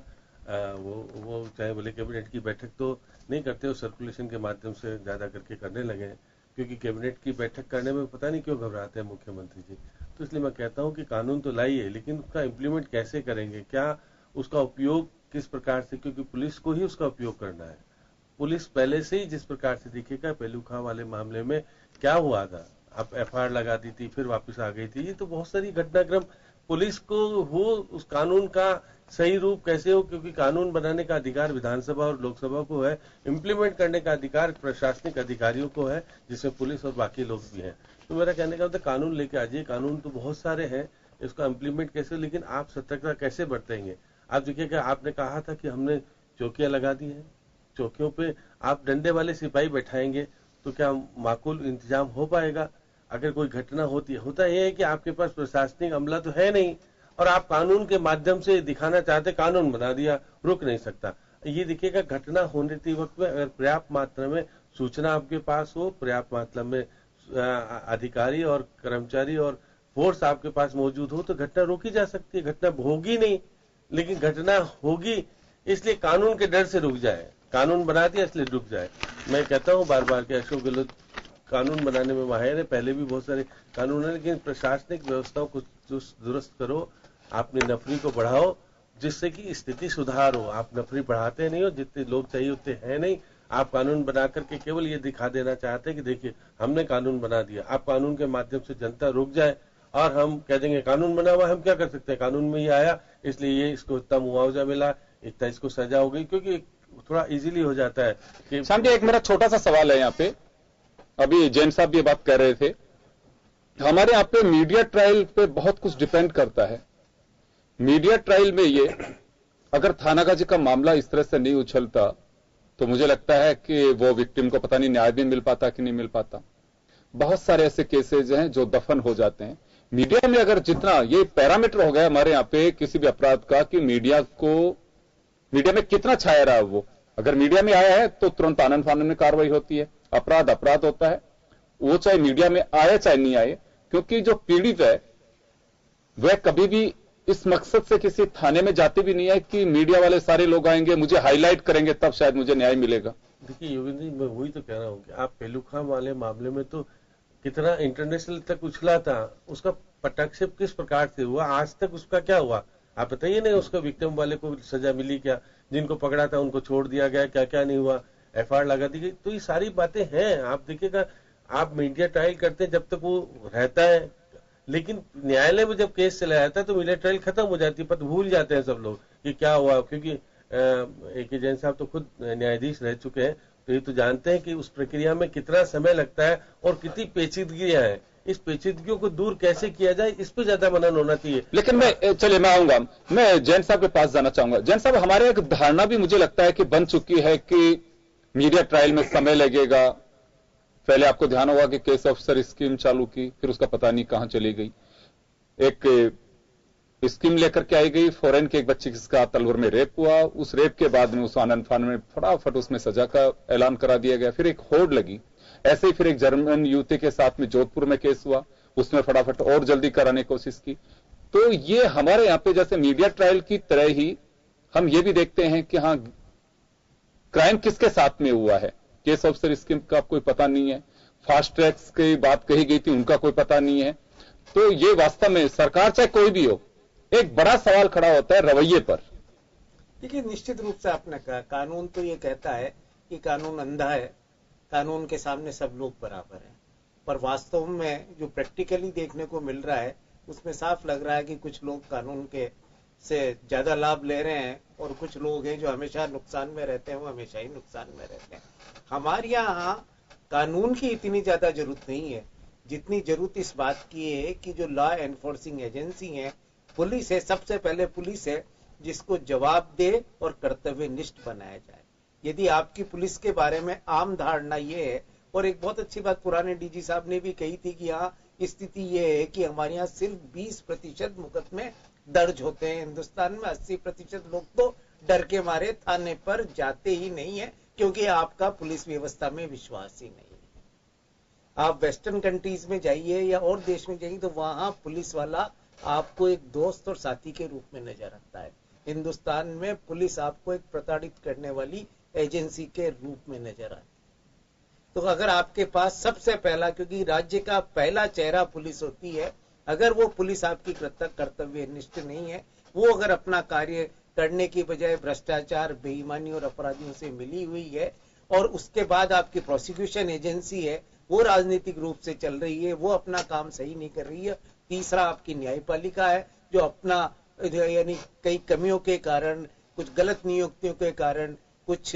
वो चाहे बोले कैबिनेट की बैठक तो नहीं करते, वो सर्कुलेशन के माध्यम से ज्यादा करके करने लगे हैं, क्योंकि कैबिनेट की बैठक करने में पता नहीं क्यों घबराते हैं मुख्यमंत्री जी। तो इसलिए मैं कहता हूं कि कानून तो लाइए, लेकिन उसका इम्प्लीमेंट कैसे करेंगे, क्या उसका उपयोग किस प्रकार से, क्योंकि पुलिस को ही उसका उपयोग करना है। पुलिस पहले से ही जिस प्रकार से दिखेगा, पहलू खां वाले मामले में क्या हुआ था, आप एफआईआर लगा दी थी फिर वापस आ गई थी, ये तो बहुत सारी घटनाक्रम। पुलिस को हो उस कानून का सही रूप कैसे हो, क्योंकि कानून बनाने का अधिकार विधानसभा और लोकसभा को है, इम्प्लीमेंट करने का अधिकार प्रशासनिक अधिकारियों को है, जिसमें पुलिस और बाकी लोग भी हैं। तो मेरा कहने का मतलब कानून लेके आ जाइए, कानून तो बहुत सारे हैं, इसका इम्प्लीमेंट कैसे, लेकिन आप सतर्कता कैसे बरतेंगे। आप देखिएगा, आपने कहा था कि हमने चौकियां लगा दी हैं, चौकियों पे आप डंडे वाले सिपाही बैठाएंगे तो क्या माकूल इंतजाम हो पाएगा। अगर कोई घटना होती है, होता यह है कि आपके पास प्रशासनिक अमला तो है नहीं और आप कानून के माध्यम से दिखाना चाहते, कानून बना दिया, रुक नहीं सकता। ये देखिएगा, घटना होने के वक्त में अगर पर्याप्त मात्रा में सूचना आपके पास हो, पर्याप्त मात्रा में अधिकारी और कर्मचारी और फोर्स आपके पास मौजूद हो, तो घटना रोकी जा सकती है। घटना होगी नहीं, लेकिन घटना होगी इसलिए कानून के डर से रुक जाए, कानून बना दिया इसलिए रुक जाए। मैं कहता हूँ बार बार कि अशोक गहलोत कानून बनाने में माहिर है, पहले भी बहुत सारे कानून है, लेकिन प्रशासनिक व्यवस्थाओं को दुरुस्त करो, आपने नफरी को बढ़ाओ, जिससे कि स्थिति सुधार हो। आप नफरी बढ़ाते नहीं हो, जितने लोग चाहिए उतने हैं नहीं। आप कानून बना करके केवल ये दिखा देना चाहते हैं कि देखिए हमने कानून बना दिया। आप कानून के माध्यम से जनता रुक जाए और हम कह देंगे कानून बना हुआ, हम क्या कर सकते हैं, कानून में ये आया इसलिए ये इसको इतना मुआवजा मिला, इतना इसको सजा हो गई, क्योंकि थोड़ा इजीली हो जाता है कि। शाम जी, एक मेरा छोटा सा सवाल है यहाँ पे, अभी जैन साहब भी ये बात कह रहे थे, हमारे यहाँ पे मीडिया ट्रायल पे बहुत कुछ डिपेंड करता है। मीडिया ट्रायल में ये अगर थानागाजी का मामला इस तरह से नहीं उछलता तो मुझे लगता है कि वो विक्टिम को पता नहीं न्याय भी मिल पाता कि नहीं मिल पाता। बहुत सारे ऐसे केसेज हैं जो दफन हो जाते हैं। मीडिया में अगर जितना ये पैरामीटर हो गया हमारे यहाँ पे किसी भी अपराध का कि मीडिया में कितना छाया रहा वो, अगर मीडिया में आया है तो तुरंत आनन फानन में कार्रवाई होती है, अपराध होता है, वो चाहे मीडिया में आए चाहे नहीं आए, क्योंकि जो पीड़ित है वह कभी भी इस मकसद से किसी थाने में जाते भी नहीं है कि मीडिया वाले सारे लोग आएंगे मुझे हाईलाइट करेंगे तब शायद मुझे न्याय मिलेगा। देखिए योगेंद्र जी, मैं वही तो कह रहा हूँ कि आप पेलुखा वाले मामले में तो कितना इंटरनेशनल तक उछला था, उसका पटाक्षेप किस प्रकार से हुआ, आज तक उसका क्या हुआ आप बताइए ना। उसका विक्टिम वाले को सजा मिली क्या, जिनको पकड़ा था उनको छोड़ दिया गया, क्या क्या नहीं हुआ, एफआईआर लगा दी गई। तो ये सारी बातें हैं, आप देखिएगा। आप मीडिया ट्रायल करते हैं जब तक वो रहता है, लेकिन न्यायालय में जब केस चला जाता है तो मीडिया ट्रायल खत्म हो जाती है, पर भूल जाते हैं सब लोग कि क्या हुआ। क्योंकि ए.के. जैन साहब तो खुद न्यायाधीश रह चुके हैं, तो ये तो जानते हैं कि उस प्रक्रिया में कितना समय लगता है और कितनी पेचीदगियां हैं। इस पेचीदगियों को दूर कैसे किया जाए, इस पे ज्यादा मनन होना चाहिए। लेकिन मैं आऊंगा, मैं जैन साहब के पास जाना चाहूंगा। जैन साहब, हमारे एक धारणा भी मुझे लगता है कि बन चुकी है कि मीडिया ट्रायल में समय लगेगा। पहले आपको ध्यान होगा कि केस ऑफिसर स्कीम चालू की, फिर उसका पता नहीं कहां चली गई। एक स्कीम लेकर के आई गई, फॉरेन के एक बच्चे जिसका तलवर में रेप हुआ, उस रेप के बाद में उस आनंद फान में फटाफट उसमें सजा का ऐलान करा दिया गया। फिर एक होड़ लगी, ऐसे ही फिर एक जर्मन युवती के साथ में जोधपुर में केस हुआ, उसमें फटाफट और जल्दी कराने की कोशिश की। तो ये हमारे यहाँ पे जैसे मीडिया ट्रायल की तरह ही हम ये भी देखते हैं कि हाँ, क्राइम किसके साथ में हुआ है, केस ऑफिसर स्कीम का कोई पता नहीं है, फास्ट ट्रैक्स की बात कही गई थी उनका कोई पता नहीं है। तो ये वास्तव में सरकार चाहे कोई भी हो, एक बड़ा सवाल खड़ा होता है रवैये पर। देखिए, निश्चित रूप से आपने कहा, कानून तो ये कहता है कि कानून अंधा है, कानून के सामने सब लोग बराबर हैं, पर वास्तव में जो प्रैक्टिकली देखने को मिल रहा है उसमें साफ लग रहा है कि कुछ लोग कानून के से ज्यादा लाभ ले रहे हैं और कुछ लोग हैं जो हमेशा नुकसान में रहते हैं, वो हमेशा ही नुकसान में रहते हैं। हमारे यहाँ कानून की इतनी ज्यादा जरूरत नहीं है जितनी जरूरत इस बात की है कि जो लॉ एनफोर्सिंग एजेंसी है, पुलिस है, सबसे पहले पुलिस है, जिसको जवाब दे और कर्तव्यनिष्ठ बनाया जाए। यदि आपकी पुलिस के बारे में आम धारणा ये है, और एक बहुत अच्छी बात पुराने डीजी साहब ने भी कही थी कि यहाँ स्थिति ये है कि हमारे यहाँ सिर्फ 20% मुकदमे दर्ज होते हैं। हिंदुस्तान में 80% लोग तो डर के मारे थाने पर जाते ही नहीं है, क्योंकि आपका पुलिस व्यवस्था में विश्वास ही नहीं है। आप वेस्टर्न कंट्रीज में जाइए या और देश में जाइए तो वहां पुलिस वाला आपको एक दोस्त और साथी के रूप में नजर आता है। हिंदुस्तान में पुलिस आपको एक प्रताड़ित करने वाली एजेंसी के रूप में नजर आती है। तो अगर आपके पास सबसे पहला, क्योंकि राज्य का पहला चेहरा पुलिस होती है, अगर वो पुलिस आपकी कर्तव्यनिष्ठ नहीं है, वो अगर अपना कार्य करने की बजाय भ्रष्टाचार, बेईमानी और अपराधियों से मिली हुई है, और उसके बाद आपकी प्रोसिक्यूशन एजेंसी है वो राजनीतिक रूप से चल रही है, वो अपना काम सही नहीं कर रही है। तीसरा आपकी न्यायपालिका है जो अपना यानी कई कमियों के कारण, कुछ गलत नियुक्तियों के कारण, कुछ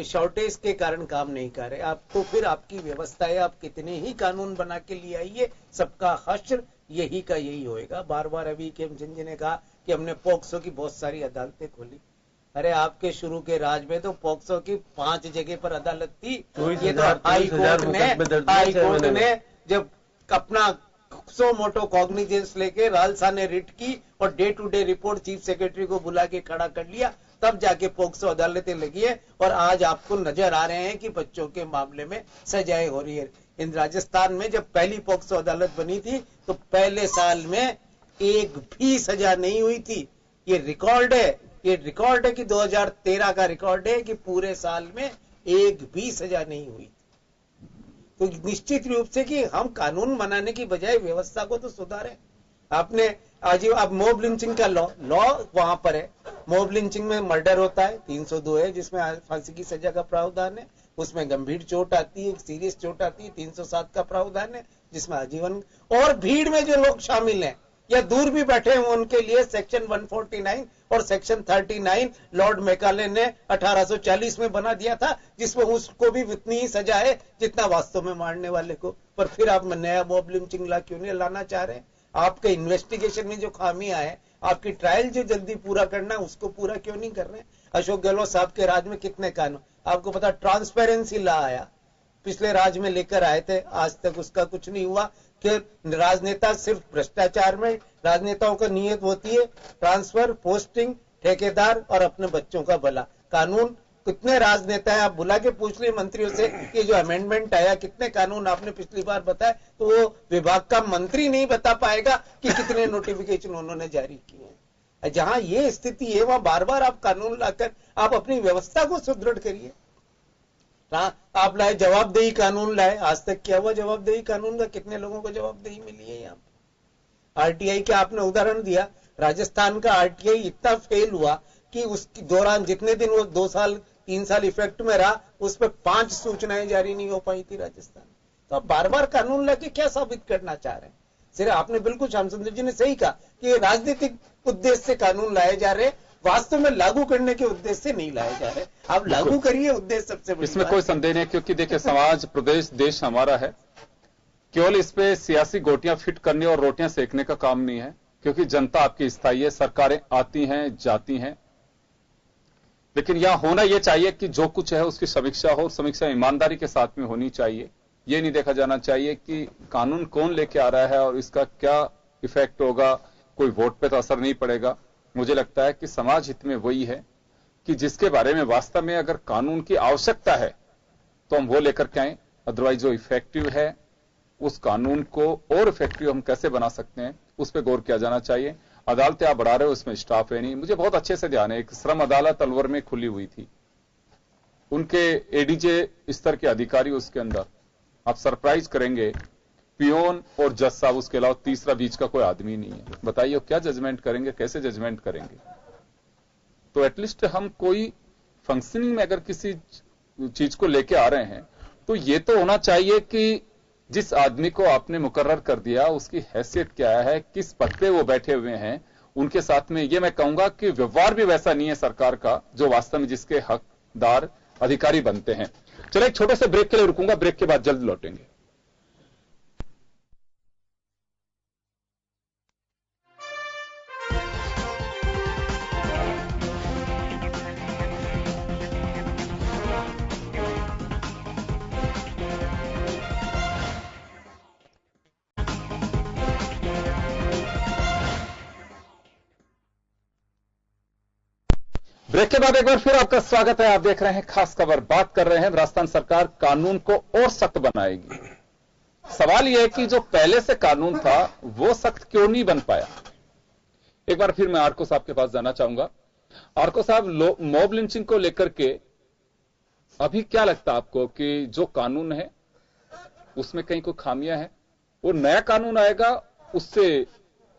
शॉर्टेज के कारण काम नहीं कर रहे आप, तो फिर आपकी व्यवस्था है, आप कितने ही कानून बना के लिए आइए, सबका हश्र यही का यही होएगा। बार बार अभी खेमचंद जी ने कहा कि हमने पॉक्सो की बहुत सारी अदालतें खोली। अरे आपके शुरू के राज में तो पॉक्सो की 5 जगह पर अदालत थी। ये तो हाई कोर्ट ने जब अपना सो मोटो कॉग्निजेंस लेके रालसा ने रिट की और day to day report chief secretary को बुला के खड़ा कर लिया, तब जाके पॉक्सो अदालतें लगी है। और आज आपको नजर आ रहे हैं कि बच्चों के मामले में सजाएं हो रही है। इन राजस्थान में जब पहली पॉक्सो अदालत बनी थी तो पहले साल में एक भी सजा नहीं हुई थी। ये रिकॉर्ड है, ये रिकॉर्ड है कि 2013 का रिकॉर्ड है कि पूरे साल में एक भी सजा नहीं हुई। तो निश्चित रूप से कि हम कानून बनाने की बजाय व्यवस्था को तो सुधारें। आपने आज अब मॉब लिंचिंग का लॉ वहां पर है। मॉब लिंचिंग में मर्डर होता है, 302 है जिसमें फांसी की सजा का प्रावधान है, उसमें गंभीर चोट आती है, सीरियस चोट आती है, 307 का प्रावधान है जिसमें आजीवन, और भीड़ में जो लोग शामिल हैं या दूर भी बैठे हैं उनके लिए सेक्शन 149 और सेक्शन 39 लॉर्ड मैकाले ने 1840 में बना दिया था, जिसमें उसको भी उतनी ही सजा है जितना वास्तव में मारने वाले को। पर फिर आप नया मॉब लिंचिंग लॉ क्यों नहीं लाना चाह रहे हैं? आपके इन्वेस्टिगेशन में जो खामियां है, आपकी ट्रायल जो जल्दी पूरा करना है उसको पूरा क्यों नहीं कर रहे हैं? अशोक गहलोत साहब के राज में कितने कानून, आपको पता ट्रांसपेरेंसी ला आया, पिछले राज में लेकर आए थे, आज तक उसका कुछ नहीं हुआ कि राजनेता सिर्फ भ्रष्टाचार में, राजनेताओं का नियत होती है ट्रांसफर, पोस्टिंग, ठेकेदार और अपने बच्चों का भला। कानून कितने राजनेता है, आप बुला के पूछ लिए मंत्रियों से कि जो अमेंडमेंट आया कितने कानून आपने पिछली बार बताए, तो वो विभाग का मंत्री नहीं बता पाएगा कि कितने नोटिफिकेशन उन्होंने जारी किए हैं। जहां ये स्थिति है वहां बार बार आप कानून लाकर आप अपनी व्यवस्था को सुदृढ़ करिए। आप लाए जवाबदेही कानून लाए, आज तक क्या हुआ जवाबदेही कानून का? कितने लोगों को जवाबदेही मिली है? यहाँ पे आरटीआई का आपने उदाहरण दिया, राजस्थान का आरटीआई इतना फेल हुआ कि उसके दौरान जितने दिन वो 2 साल 3 साल इफेक्ट में रहा, उस पर 5 सूचनाएं जारी नहीं हो पाई थी राजस्थान। तो आप बार बार कानून लाके क्या साबित करना चाह रहे हैं? सिर्फ आपने बिल्कुल श्याम सुंदर जी ने सही कहा कि राजनीतिक उद्देश्य से कानून लाए जा रहे, वास्तव में लागू करने के उद्देश्य से नहीं लाए जा रहे। आप लागू करिए, उद्देश्य सबसे बड़ी इसमें कोई संदेह नहीं, क्योंकि देखिए समाज, प्रदेश, देश हमारा है। केवल इस पे सियासी गोटियां फिट करने और रोटियां सेकने का काम नहीं है, क्योंकि जनता आपकी स्थायी है, सरकारें आती हैं जाती हैं, लेकिन यहां होना यह चाहिए कि जो कुछ है उसकी समीक्षा हो, समीक्षा ईमानदारी के साथ में होनी चाहिए। ये नहीं देखा जाना चाहिए कि कानून कौन लेके आ रहा है और इसका क्या इफेक्ट होगा, कोई वोट पे तो असर नहीं पड़ेगा। मुझे लगता है कि समाज हित में वही है कि जिसके बारे में वास्तव में अगर कानून की आवश्यकता है तो हम वो लेकर के आए, अदरवाइज जो इफेक्टिव है उस कानून को और इफेक्टिव हम कैसे बना सकते हैं उस पर गौर किया जाना चाहिए। अदालतें आप बढ़ा रहे हो, उसमें स्टाफ है नहीं। मुझे बहुत अच्छे से ध्यान है, एक श्रम अदालत अलवर में खुली हुई थी, उनके एडीजे स्तर के अधिकारी उसके अंदर, आप सरप्राइज करेंगे, पियोन और जज साहब, उसके अलावा तीसरा बीच का कोई आदमी नहीं है। बताइए क्या जजमेंट करेंगे, कैसे जजमेंट करेंगे? तो एटलीस्ट हम कोई फंक्शनिंग में अगर किसी चीज को लेके आ रहे हैं तो ये तो होना चाहिए कि जिस आदमी को आपने मुकर्रर कर दिया उसकी हैसियत क्या है, किस पद पे वो बैठे हुए हैं, उनके साथ में ये मैं कहूंगा कि व्यवहार भी वैसा नहीं है सरकार का जो वास्तव में जिसके हकदार अधिकारी बनते हैं। चलो एक छोटे से ब्रेक के लिए रुकूंगा, ब्रेक के बाद जल्द लौटेंगे। ब्रेक के बाद एक बार फिर आपका स्वागत है। आप देख रहे हैं खास खबर। बात कर रहे हैं राजस्थान सरकार कानून को और सख्त बनाएगी। सवाल यह है कि जो पहले से कानून था वो सख्त क्यों नहीं बन पाया। एक बार फिर मैं आरको साहब के पास जाना चाहूंगा। आरको साहब, मॉब लिंचिंग को लेकर के अभी क्या लगता है आपको कि जो कानून है उसमें कहीं कोई खामियां हैं, वो नया कानून आएगा उससे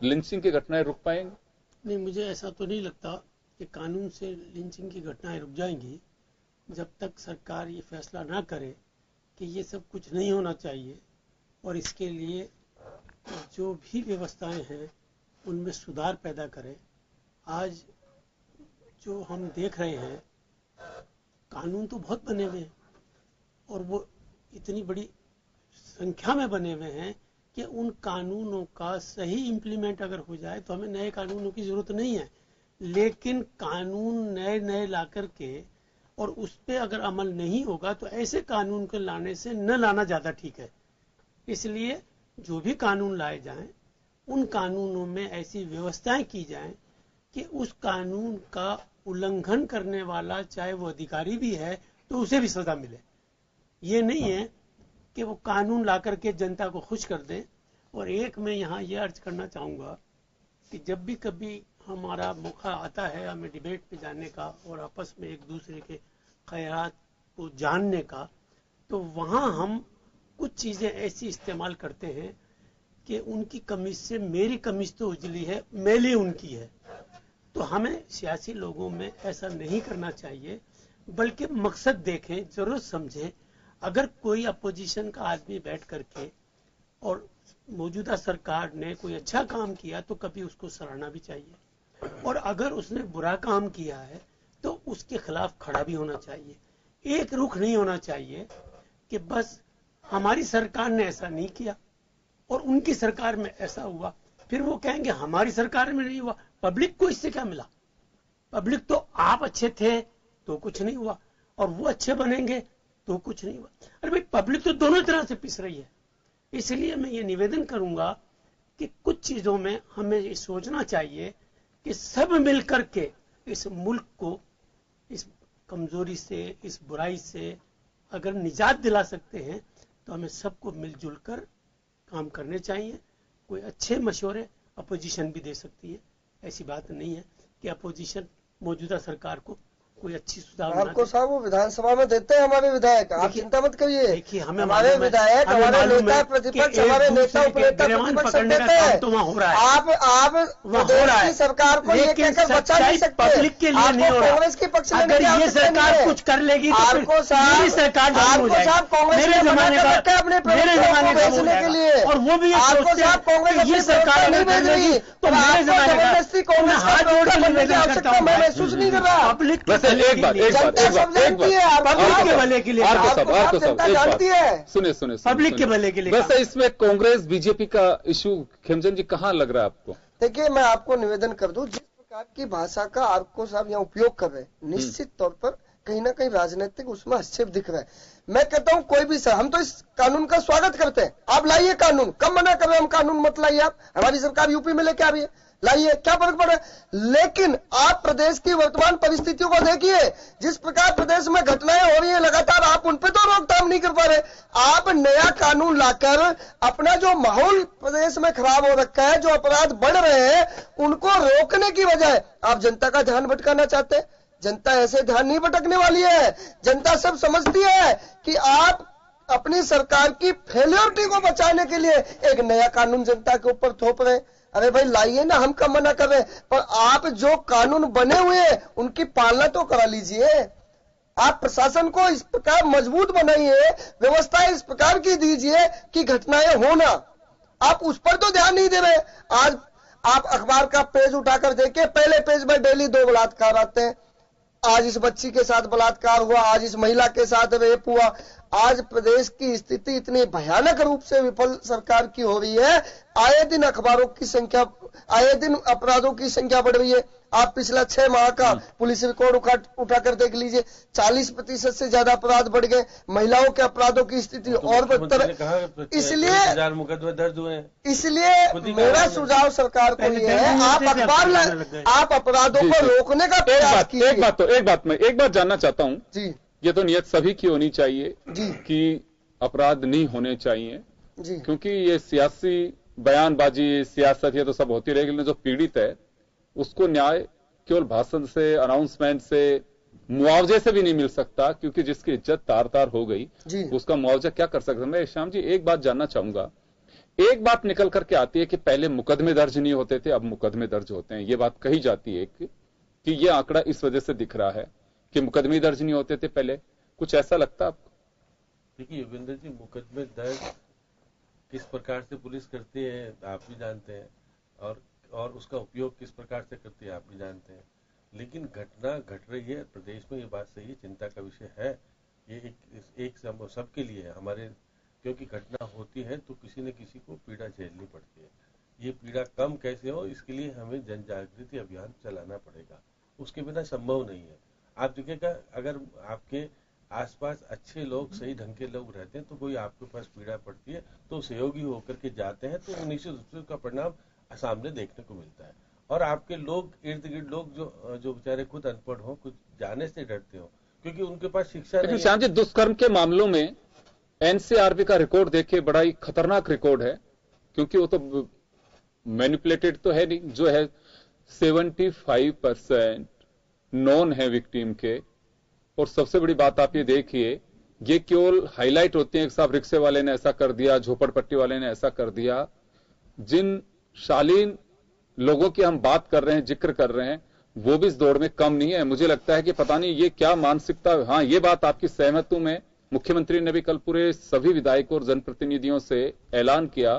लिंचिंग की घटनाएं रुक पाएंगी? नहीं, मुझे ऐसा तो नहीं लगता कि कानून से लिंचिंग की घटनाएं रुक जाएंगी, जब तक सरकार ये फैसला ना करे कि ये सब कुछ नहीं होना चाहिए और इसके लिए जो भी व्यवस्थाएं हैं उनमें सुधार पैदा करे। आज जो हम देख रहे हैं, कानून तो बहुत बने हुए हैं और वो इतनी बड़ी संख्या में बने हुए हैं कि उन कानूनों का सही इम्प्लीमेंट अगर हो जाए तो हमें नए कानूनों की जरूरत नहीं है। लेकिन कानून नए नए ला करके और उस पर अगर अमल नहीं होगा तो ऐसे कानून को लाने से न लाना ज्यादा ठीक है। इसलिए जो भी कानून लाए जाएं उन कानूनों में ऐसी व्यवस्थाएं की जाएं कि उस कानून का उल्लंघन करने वाला चाहे वो अधिकारी भी है तो उसे भी सजा मिले। ये नहीं है कि वो कानून ला करके जनता को खुश कर दें। और एक मैं यहाँ ये अर्ज करना चाहूँगा कि जब भी कभी हमारा मौका आता है हमें डिबेट पे जाने का और आपस में एक दूसरे के ख्यालात को जानने का, तो वहाँ हम कुछ चीज़ें ऐसी इस्तेमाल करते हैं कि उनकी कमीज से मेरी कमीज तो उजली है, मैली उनकी है। तो हमें सियासी लोगों में ऐसा नहीं करना चाहिए, बल्कि मकसद देखें, जरूरत समझें। अगर कोई अपोजिशन का आदमी बैठ करके और मौजूदा सरकार ने कोई अच्छा काम किया तो कभी उसको सराहना भी चाहिए, और अगर उसने बुरा काम किया है तो उसके खिलाफ खड़ा भी होना चाहिए। एक रुख नहीं होना चाहिए कि बस हमारी सरकार ने ऐसा नहीं किया और उनकी सरकार में ऐसा हुआ, फिर वो कहेंगे हमारी सरकार में नहीं हुआ। पब्लिक को इससे क्या मिला? पब्लिक तो आप अच्छे थे तो कुछ नहीं हुआ, और वो अच्छे बनेंगे तो कुछ नहीं हुआ। अरे भाई, पब्लिक तो दोनों तरह से पिस रही है। इसलिए मैं ये निवेदन करूंगा कि कुछ चीजों में हमें ये सोचना चाहिए कि सब मिलकर के इस मुल्क को इस कमजोरी से, इस बुराई से अगर निजात दिला सकते हैं तो हमें सबको मिलजुल कर काम करने चाहिए। कोई अच्छे मशवरे अपोजिशन भी दे सकती है, ऐसी बात नहीं है कि अपोजिशन मौजूदा सरकार को कोई अच्छी सुझाव आपको साहब वो विधानसभा में देते हैं हमारे विधायक, आप चिंता मत करिए। देखिए, हमारे विधायक, हमारे नेता प्रतिपक्ष, हमारे नेता उपनेता प्रतिपक्ष देते हैं। तो वहाँ हो रहा है। आप प्रदेश की सरकार को ये कहकर बचा नहीं सकते। पब्लिक के लिए नहीं हो रहा। कांग्रेस के पक्ष में अगर ये सरकार कुछ कर लेगी तो आपको साहब कांग्रेस ने मना कर रखा है अपने प्रतिनिधियों को भेजने के लिए, और वो भी आपको साहब कांग्रेस ये सरकार नहीं भेज रही तो आपको जबरदस्ती कांग्रेस का बनने की आवश्यकता मैं महसूस नहीं कर रहा। पब्लिक एक बात सुनिए पब्लिक के भले के लिए। वैसे इसमें कांग्रेस बीजेपी का इशू खेमचंद जी कहाँ लग रहा है आपको? देखिए, मैं आपको निवेदन कर दूं, जिस प्रकार की भाषा का आपको साहब यहाँ उपयोग कर रहे हैं, निश्चित तौर पर कहीं ना कहीं राजनीतिक उसमें हस्तक्षेप दिख रहा है। मैं कहता हूँ कोई भी सर, हम तो इस कानून का स्वागत करते हैं। आप लाइए कानून, कब मना कर रहे हैं हम कानून मत लाइए। आप, हमारी सरकार यूपी में लेके आ रही है, लाइए, क्या फर्क पड़ रहा है। लेकिन आप प्रदेश की वर्तमान परिस्थितियों को देखिए, जिस प्रकार प्रदेश में घटनाएं हो रही हैं लगातार, आप उन पे तो रोकथाम नहीं कर पा रहे। आप नया कानून लाकर अपना जो माहौल प्रदेश में खराब हो रखा है, जो अपराध बढ़ रहे हैं, उनको रोकने की बजाय आप जनता का ध्यान भटकाना चाहते हैं। जनता ऐसे ध्यान नहीं भटकने वाली है। जनता सब समझती है कि आप अपनी सरकार की फेलियरिटी को बचाने के लिए एक नया कानून जनता के ऊपर थोप रहे। अरे भाई लाइए ना, हम कब मना कर रहे हैं, पर आप जो कानून बने हुए हैं उनकी पालना तो करा लीजिए। आप प्रशासन को इस प्रकार मजबूत बनाइए, व्यवस्था इस प्रकार की दीजिए कि घटनाएं हो ना। आप उस पर तो ध्यान नहीं दे रहे। आज आप अखबार का पेज उठाकर देखिए, पहले पेज में डेली 2 बलात्कार आते हैं। आज इस बच्ची के साथ बलात्कार हुआ, आज इस महिला के साथ रेप हुआ। आज प्रदेश की स्थिति इतनी भयानक रूप से विफल सरकार की हो रही है, आए दिन अखबारों की संख्या, आए दिन अपराधों की संख्या बढ़ रही है। आप पिछला 6 माह का पुलिस रिकॉर्ड उठाकर देख लीजिए, 40% से ज्यादा अपराध बढ़ गए। महिलाओं के अपराधों की स्थिति और बदतर है। इसलिए मुकदमे दर्ज हुए। इसलिए मेरा सुझाव सरकार को ये है, आप अखबार, आप अपराधों को रोकने का प्रयास कीजिए। एक बात जानना चाहता हूँ जी, ये तो नियत सभी की होनी चाहिए जी कि अपराध नहीं होने चाहिए जी, क्योंकि ये सियासी बयानबाजी, सियासत ये तो सब होती रहेगी, लेकिन जो पीड़ित है उसको न्याय केवल भाषण से, अनाउंसमेंट से, मुआवजे से भी नहीं मिल सकता, क्योंकि जिसकी इज्जत तार तार हो गई उसका मुआवजा क्या कर सकता। मैं श्याम जी एक बात जानना चाहूंगा, एक बात निकल करके आती है कि पहले मुकदमे दर्ज नहीं होते थे, अब मुकदमे दर्ज होते हैं। ये बात कही जाती है कि ये आंकड़ा इस वजह से दिख रहा है कि मुकदमे दर्ज नहीं होते थे पहले। कुछ ऐसा लगता आपको? देखिए योगेंद्र जी, मुकदमे दर्ज किस प्रकार से पुलिस करती है आप भी जानते हैं, और उसका उपयोग किस प्रकार से करती है आप भी जानते हैं। लेकिन घटना घट रही है प्रदेश में, ये बात सही है, चिंता का विषय है। ये एक सबके लिए है हमारे, क्योंकि घटना होती है तो किसी न किसी को पीड़ा झेलनी पड़ती है। ये पीड़ा कम कैसे हो, इसके लिए हमें जन जागृति अभियान चलाना पड़ेगा, उसके बिना संभव नहीं है। आप देखिएगा, अगर आपके आसपास अच्छे लोग, सही ढंग के लोग रहते हैं तो कोई आपके पास पीड़ा पड़ती है तो सहयोगी होकर के जाते हैं, तो निश्चित रूप से उसका परिणाम सामने देखने को मिलता है। और आपके लोग, इर्द गिर्द लोग जो बेचारे खुद अनपढ़ हो, कुछ जाने से डरते हो, क्योंकि उनके पास शिक्षा नहीं है। श्याम जी, दुष्कर्म के मामलों में एनसीआरबी का रिकॉर्ड देखिए, बड़ा ही खतरनाक रिकॉर्ड है, क्योंकि वो तो मैनिपुलेटेड तो है नहीं, जो है 75% नॉन है विक्टिम के। और सबसे बड़ी बात आप ये देखिए, ये केवल हाईलाइट होती है कि साहब रिक्शे वाले ने ऐसा कर दिया, झोपड़पट्टी वाले ने ऐसा कर दिया। जिन शालीन लोगों की हम बात कर रहे हैं, जिक्र कर रहे हैं, वो भी इस दौड़ में कम नहीं है। मुझे लगता है कि पता नहीं ये क्या मानसिकता। हाँ, ये बात आपकी सहमत हूं मैं। मुख्यमंत्री ने भी कल पूरे सभी विधायकों और जनप्रतिनिधियों से ऐलान किया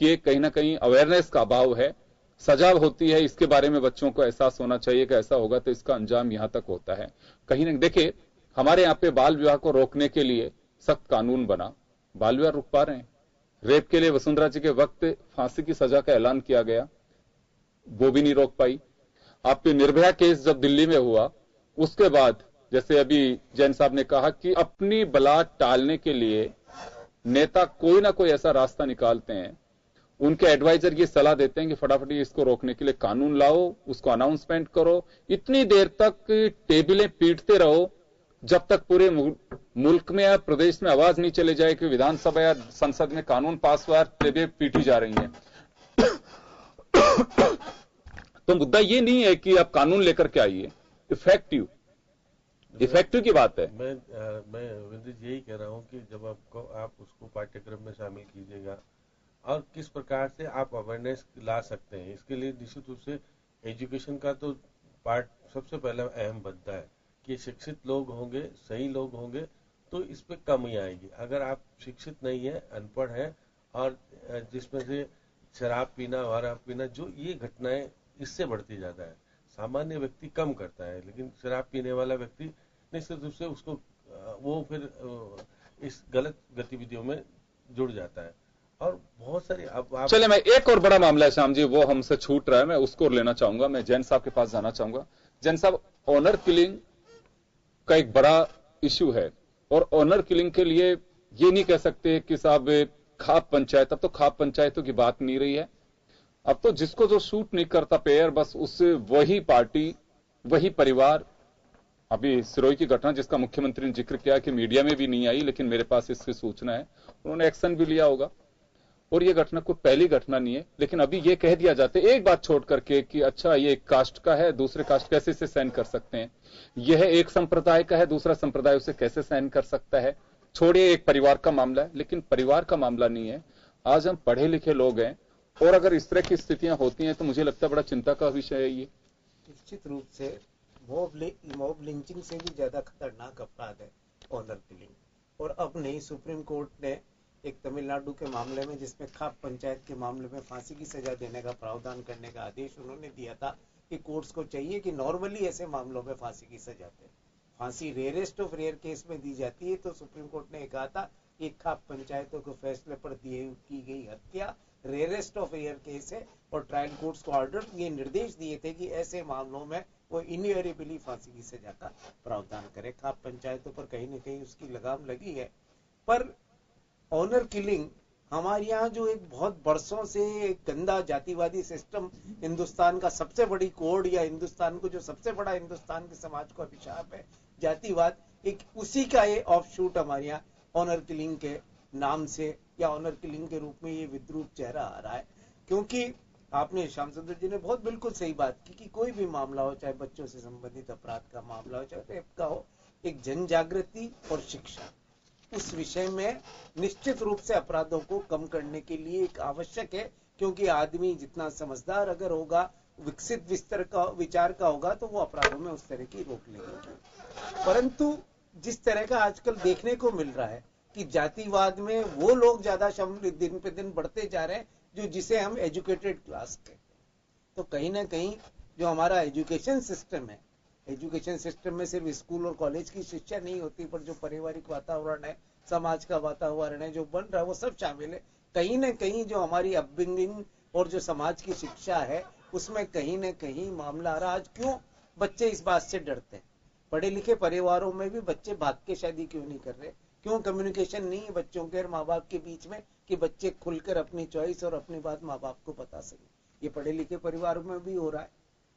कि कहीं ना कहीं अवेयरनेस का अभाव है, सजाग होती है, इसके बारे में बच्चों को एहसास होना चाहिए कि ऐसा होगा तो इसका अंजाम यहां तक होता है। कहीं ना देखिए, हमारे यहाँ पे बाल विवाह को रोकने के लिए सख्त कानून बना, बाल विवाह रुक पा रहे हैं। रेप के लिए वसुंधरा जी के वक्त फांसी की सजा का ऐलान किया गया, वो भी नहीं रोक पाई। आपके निर्भया केस जब दिल्ली में हुआ, उसके बाद जैसे अभी जैन साहब ने कहा कि अपनी बला टालने के लिए नेता कोई ना कोई ऐसा रास्ता निकालते हैं, उनके एडवाइजर ये सलाह देते हैं कि फटाफट इसको रोकने के लिए कानून लाओ, उसको अनाउंसमेंट करो, इतनी देर तक टेबलें पीटते रहो जब तक पूरे मुल्क में या प्रदेश में आवाज नहीं चले जाए कि विधानसभा या संसद में कानून पास हुआ, टेबलें पीटी जा रही हैं। तो मुद्दा ये नहीं है कि आप कानून लेकर के आइए, इफेक्टिव की बात है। मैं रविंद्र जी यही कह रहा हूं कि जब आप उसको पाठ्यक्रम में शामिल कीजिएगा और किस प्रकार से आप अवेयरनेस ला सकते हैं, इसके लिए निश्चित रूप से एजुकेशन का तो पार्ट सबसे पहला अहम बनता है कि शिक्षित लोग होंगे, सही लोग होंगे तो इस पे कमी आएगी। अगर आप शिक्षित नहीं है, अनपढ़ है और जिसमें से शराब पीना, वारा पीना, जो ये घटनाएं इससे बढ़ती जाता है। सामान्य व्यक्ति कम करता है, लेकिन शराब पीने वाला व्यक्ति निश्चित रूप से उसको वो फिर इस गलत गतिविधियों में जुड़ जाता है। और बहुत सारी अब चले, मैं एक और बड़ा मामला है श्याम जी, वो हमसे छूट रहा है, मैं उसको लेना चाहूंगा। मैं जैन साहब के पास जाना चाहूंगा। जैन साहब, ऑनर किलिंग का एक बड़ा इश्यू है और ऑनर किलिंग के लिए ये नहीं कह सकते कि साहब खाप पंचायत, अब तो खाप पंचायतों की बात नहीं रही है। अब तो जिसको जो सूट नहीं करता पेयर, बस उससे वही पार्टी, वही परिवार। अभी सिरोही की घटना जिसका मुख्यमंत्री ने जिक्र किया कि मीडिया में भी नहीं आई, लेकिन मेरे पास इसकी सूचना है, उन्होंने एक्शन भी लिया होगा। और ये घटना कोई पहली घटना नहीं है, लेकिन अभी ये कह दिया जाता है एक बात छोड़ करके कि अच्छा ये एक कास्ट का है, दूसरे कास्ट कैसे से सहन कर सकते हैं, यह एक संप्रदाय का है, दूसरा संप्रदाय उसे कैसे सहन कर सकता है। छोड़िए, एक परिवार का मामला है, लेकिन परिवार का मामला नहीं है। आज हम पढ़े लिखे लोग हैं और अगर इस तरह की स्थितियां होती हैं तो मुझे लगता है बड़ा चिंता का विषय है ये। निश्चित रूप से मॉब लिंचिंग से भी ज्यादा खतरनाक अपराध है ऑनर किलिंग। और अब नहीं, सुप्रीम कोर्ट ने एक तमिलनाडु के मामले में, जिसमें खाप पंचायत के मामले में फांसी की सजा देने का प्रावधान करने का आदेश उन्होंने दिया था कि कोर्ट्स को चाहिए कि नॉर्मली ऐसे मामलों में फांसी की सजा दे। फांसी रेयरेस्ट ऑफ रेयर केस में दी जाती है। तो सुप्रीम कोर्ट ने कहा था कि खाप पंचायतों के फैसले पर की गई हत्या रेयरेस्ट ऑफ रेयर केस है और ट्रायल कोर्ट्स को ऑर्डर, ये निर्देश दिए थे कि ऐसे मामलों में वो इनवेरिएबली फांसी की सजा का प्रावधान करे। खाप पंचायतों पर कहीं न कहीं उसकी लगाम लगी है। पर ऑनर किलिंग हमारे यहाँ जो एक बहुत बरसों से एक गंदा जातिवादी सिस्टम, हिंदुस्तान का सबसे बड़ी कोड या हिंदुस्तान को जो सबसे बड़ा हिंदुस्तान के समाज को अभिशाप है जातिवाद, एक उसी का ये ऑफशूट हमारे यहाँ ऑनर किलिंग के नाम से या ऑनर किलिंग के रूप में ये विद्रूप चेहरा आ रहा है। क्योंकि आपने श्याम सुंदर जी ने बहुत बिल्कुल सही बात की कि कोई भी मामला हो, चाहे बच्चों से संबंधित अपराध का मामला हो, चाहे रेप का हो, एक जन जागृति और शिक्षा उस विषय में निश्चित रूप से अपराधों को कम करने के लिए एक आवश्यक है। क्योंकि आदमी जितना समझदार अगर होगा, विकसित विचार का होगा, तो वो अपराधों में उस तरह की रोक लेगा। परंतु जिस तरह का आजकल देखने को मिल रहा है कि जातिवाद में वो लोग ज्यादा दिन पे दिन बढ़ते जा रहे हैं जो जिसे हम एजुकेटेड क्लास कहते हैं। तो कहीं ना कहीं जो हमारा एजुकेशन सिस्टम है, एजुकेशन सिस्टम में सिर्फ स्कूल और कॉलेज की शिक्षा नहीं होती, पर जो पारिवारिक वातावरण है, समाज का वातावरण है जो बन रहा है, वो सब शामिल है। कहीं ना कहीं जो हमारी अपब्रिंगिंग और जो समाज की शिक्षा है, उसमें कहीं ना कहीं मामला आ रहा। आज क्यों बच्चे इस बात से डरते हैं? पढ़े लिखे परिवारों में भी बच्चे भाग के शादी क्यों नहीं कर रहे? क्यों कम्युनिकेशन नहीं है बच्चों के और माँ बाप के बीच में कि बच्चे खुलकर अपनी चॉइस और अपनी बात माँ बाप को बता सके? ये पढ़े लिखे परिवारों में भी हो रहा है।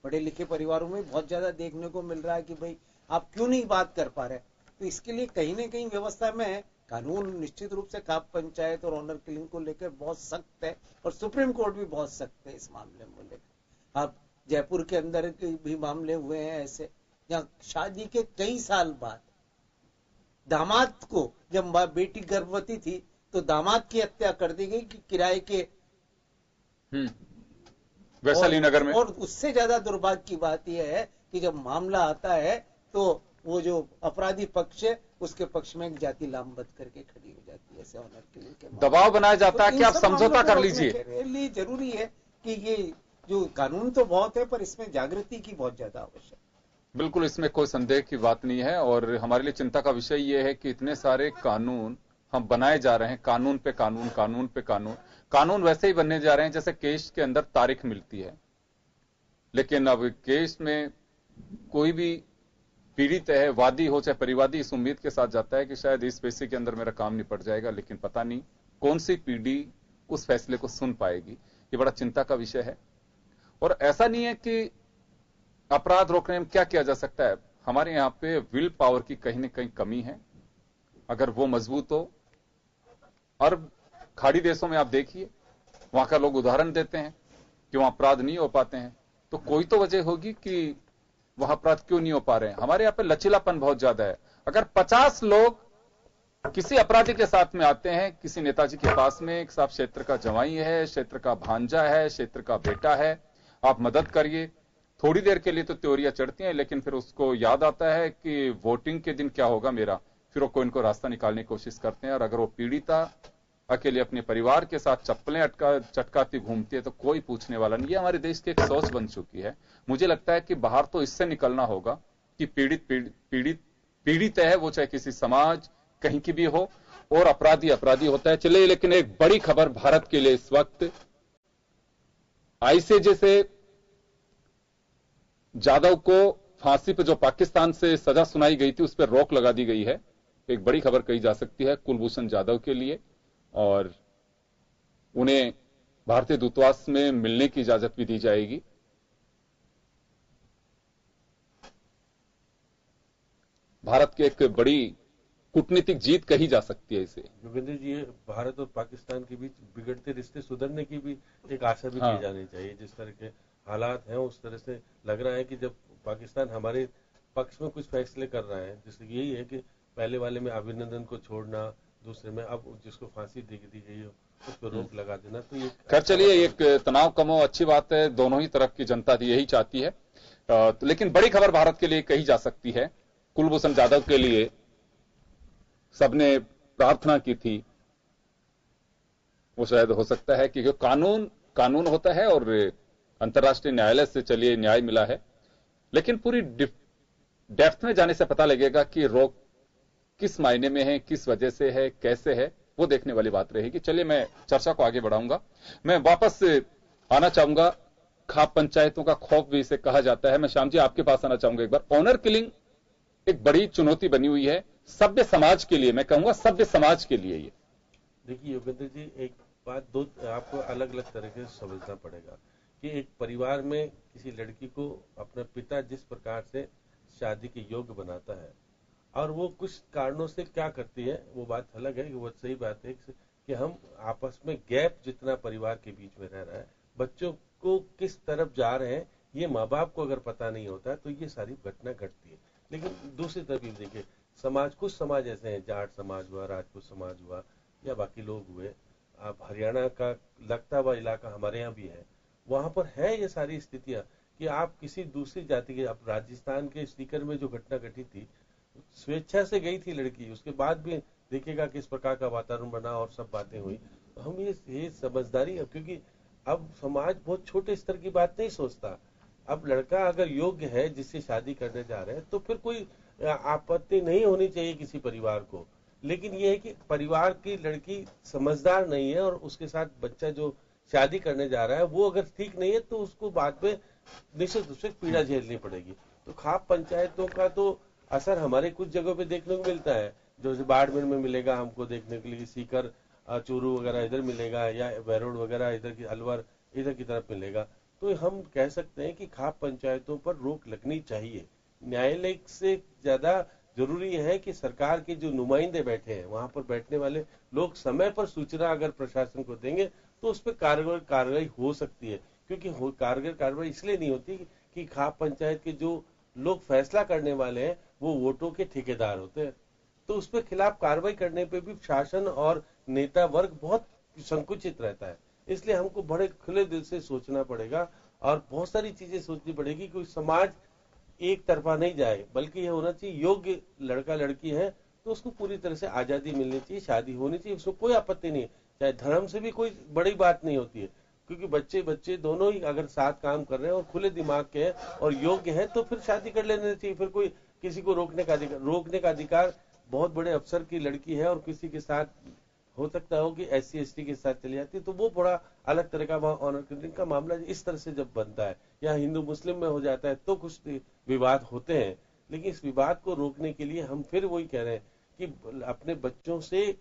पढ़े लिखे परिवारों में बहुत ज्यादा देखने को मिल रहा है कि भाई आप क्यों नहीं बात कर पा रहे। तो इसके लिए कहीं ना कहीं व्यवस्था में कानून निश्चित रूप से खाप पंचायत और ऑनर किलिंग को लेकर बहुत सख्त है और सुप्रीम कोर्ट भी बहुत सख्त है इस मामले में लेकर। अब जयपुर के अंदर भी मामले हुए हैं ऐसे, जहाँ शादी के कई साल बाद दामाद को, जब बेटी गर्भवती थी तो दामाद की हत्या कर दी गई कि किराए के वैशाली नगर में। और उससे ज्यादा दुर्भाग्य की बात यह है कि जब मामला आता है तो वो जो अपराधी पक्ष है उसके पक्ष में एक जाति लामबंद करके खड़ी हो जाती है। ऐसे ऑनर किलिंग के दबाव बनाया जाता है कि आप समझौता कर लीजिए। लिए जरूरी है कि ये जो कानून तो बहुत है, पर इसमें जागृति की बहुत ज्यादा आवश्यकता। बिल्कुल, इसमें कोई संदेह की बात नहीं है। और हमारे लिए चिंता का विषय यह है कि इतने सारे कानून हम बनाए जा रहे हैं, कानून पे कानून, कानून पे कानून। कानून वैसे ही बनने जा रहे हैं जैसे केस के अंदर तारीख मिलती है, लेकिन अब केस में कोई भी पीड़ित है, वादी हो चाहे परिवादी, इस उम्मीद के साथ जाता है कि शायद इस पैसे के अंदर मेरा काम निपट जाएगा, लेकिन पता नहीं कौन सी पीढ़ी उस फैसले को सुन पाएगी। ये बड़ा चिंता का विषय है। और ऐसा नहीं है कि अपराध रोकने में क्या किया जा सकता है, हमारे यहां पे विल पावर की कहीं ना कहीं कमी है। अगर वो मजबूत हो, अरब खाड़ी देशों में आप देखिए, वहां का लोग उदाहरण देते हैं कि वहां अपराध नहीं हो पाते हैं, तो कोई तो वजह होगी कि वहां अपराध क्यों नहीं हो पा रहे हैं। हमारे यहां पे लचीलापन बहुत ज्यादा है। अगर 50 लोग किसी अपराधी के साथ में आते हैं, किसी नेताजी के पास में, एक साहब क्षेत्र का जवाई है, क्षेत्र का भांजा है, क्षेत्र का बेटा है, आप मदद करिए, थोड़ी देर के लिए तो त्योरियां चढ़ती हैं, लेकिन फिर उसको याद आता है कि वोटिंग के दिन क्या होगा मेरा, फिर वो कोई इनको रास्ता निकालने की कोशिश करते हैं। और अगर वो पीड़िता अकेले अपने परिवार के साथ चप्पलें चटकाती घूमती है तो कोई पूछने वाला नहीं। ये हमारे देश की एक सोच बन चुकी है। मुझे लगता है कि बाहर तो इससे निकलना होगा कि पीड़ित है वो, चाहे किसी समाज कहीं की भी हो, और अपराधी अपराधी होता है। चलिए, लेकिन एक बड़ी खबर भारत के लिए इस वक्त, आईसीजे से जाधव को फांसी पर जो पाकिस्तान से सजा सुनाई गई थी उस पर रोक लगा दी गई है। एक बड़ी खबर कही जा सकती है कुलभूषण जाधव के लिए, और उन्हें भारतीय दूतावास में मिलने की इजाजत भी दी जाएगी। भारत की एक बड़ी कूटनीतिक जीत कही जा सकती है इसे। योगेंद्र जी, भारत और पाकिस्तान के बीच बिगड़ते रिश्ते सुधरने की भी एक आशा भी की जानी चाहिए। जिस तरह के हालात हैं उस तरह से लग रहा है कि जब पाकिस्तान हमारे पक्ष में कुछ फैसले कर रहा है, जिससे यही है कि पहले वाले में अभिनंदन को छोड़ना, दूसरे में अब जिसको फांसी दी गई हो उस पर रोक लगा देना, तो ये खैर चलिए, एक तनाव कम हो, अच्छी बात है। दोनों ही तरफ की जनता यही चाहती है। लेकिन बड़ी खबर भारत के लिए कही जा सकती है, कुलभूषण जाधव के लिए सबने प्रार्थना की थी, वो शायद हो सकता है कि कानून होता है और अंतर्राष्ट्रीय न्यायालय से चलिए न्याय मिला है, लेकिन पूरी डेप्थ में जाने से पता लगेगा कि रोक किस मायने में है, किस वजह से है, कैसे है, वो देखने वाली बात रहेगी। चलिए, मैं चर्चा को आगे बढ़ाऊंगा। मैं वापस आना चाहूंगा, खाप पंचायतों का खौफ भी इसे कहा जाता है। मैं श्याम जी आपके पास आना चाहूंगा एक बार। ऑनर किलिंग एक बड़ी चुनौती बनी हुई है सभ्य समाज के लिए, मैं कहूंगा सभ्य समाज के लिए। ये देखिए योगेंद्र जी, एक बात दो आपको अलग अलग तरीके से समझना पड़ेगा कि एक परिवार में किसी लड़की को अपना पिता जिस प्रकार से शादी के योग्य बनाता है और वो कुछ कारणों से क्या करती है, वो बात अलग है कि वो सही बात है कि हम आपस में गैप जितना परिवार के बीच में रह रहा है, बच्चों को किस तरफ जा रहे हैं ये माँ बाप को अगर पता नहीं होता है तो ये सारी घटना घटती है। लेकिन दूसरी तरफ भी देखिए, समाज, कुछ समाज ऐसे हैं, जाट समाज हुआ, राजपूत समाज हुआ या बाकी लोग हुए, आप हरियाणा का लगता हुआ इलाका हमारे यहाँ भी है, वहां पर है ये सारी स्थितियां कि आप किसी दूसरी जाति के, आप राजस्थान के सीकर में जो घटना घटी थी, स्वेच्छा से गई थी लड़की, उसके बाद भी देखिएगा किस प्रकार का वातावरण बना और सब बातें हुई। तो हम ये समझदारी है, क्योंकि अब समाज बहुत छोटे स्तर की बात नहीं सोचता। अब लड़का अगर योग्य है जिससे शादी करने जा रहे हैं तो फिर कोई आपत्ति नहीं होनी चाहिए किसी परिवार को, लेकिन ये है कि परिवार की लड़की समझदार नहीं है और उसके साथ बच्चा जो शादी करने जा रहा है वो अगर ठीक नहीं है तो उसको बाद में निश्चित रूप से पीड़ा झेलनी पड़ेगी। तो खाप पंचायतों का तो असर हमारे कुछ जगहों पे देखने को मिलता है, जो बाड़मेर में मिलेगा हमको देखने के लिए, सीकर, चूरू वगैरह इधर मिलेगा, या बैरोड वगैरह इधर की, अलवर इधर की तरफ मिलेगा। तो हम कह सकते हैं कि खाप पंचायतों पर रोक लगनी चाहिए। न्यायालय से ज्यादा जरूरी है कि सरकार के जो नुमाइंदे बैठे हैं वहां पर बैठने वाले लोग समय पर सूचना अगर प्रशासन को देंगे तो उस पर कारगर कार्रवाई हो सकती है। क्योंकि कारगर कार्रवाई इसलिए नहीं होती कि खाप पंचायत के जो लोग फैसला करने वाले हैं वो वोटों के ठेकेदार होते हैं, तो उस पर खिलाफ कार्रवाई करने पे भी शासन और नेता वर्ग बहुत संकुचित रहता है। इसलिए हमको बड़े खुले दिल से सोचना पड़ेगा और बहुत सारी चीजें सोचनी पड़ेगी कि समाज एक तरफा नहीं जाए, बल्कि ये होना चाहिए योग्य लड़का लड़की है तो उसको पूरी तरह से आजादी मिलनी चाहिए, शादी होनी चाहिए, उसको कोई आपत्ति नहीं है, चाहे धर्म से भी कोई बड़ी बात नहीं होती है, क्योंकि बच्चे दोनों ही अगर साथ काम कर रहे हैं और खुले दिमाग के हैं और योग्य है तो फिर शादी कर लेनी चाहिए। फिर कोई किसी को रोकने का अधिकार बहुत बड़े अफसर की लड़की है और किसी के साथ हो सकता हो कि SC ST के साथ चली जाती है तो वो बड़ा अलग तरह का वहाँ ऑनर किलिंग का मामला इस तरह से जब बनता है, या हिंदू मुस्लिम में हो जाता है तो कुछ विवाद होते हैं, लेकिन इस विवाद को रोकने के लिए हम फिर वही कह रहे हैं कि अपने बच्चों से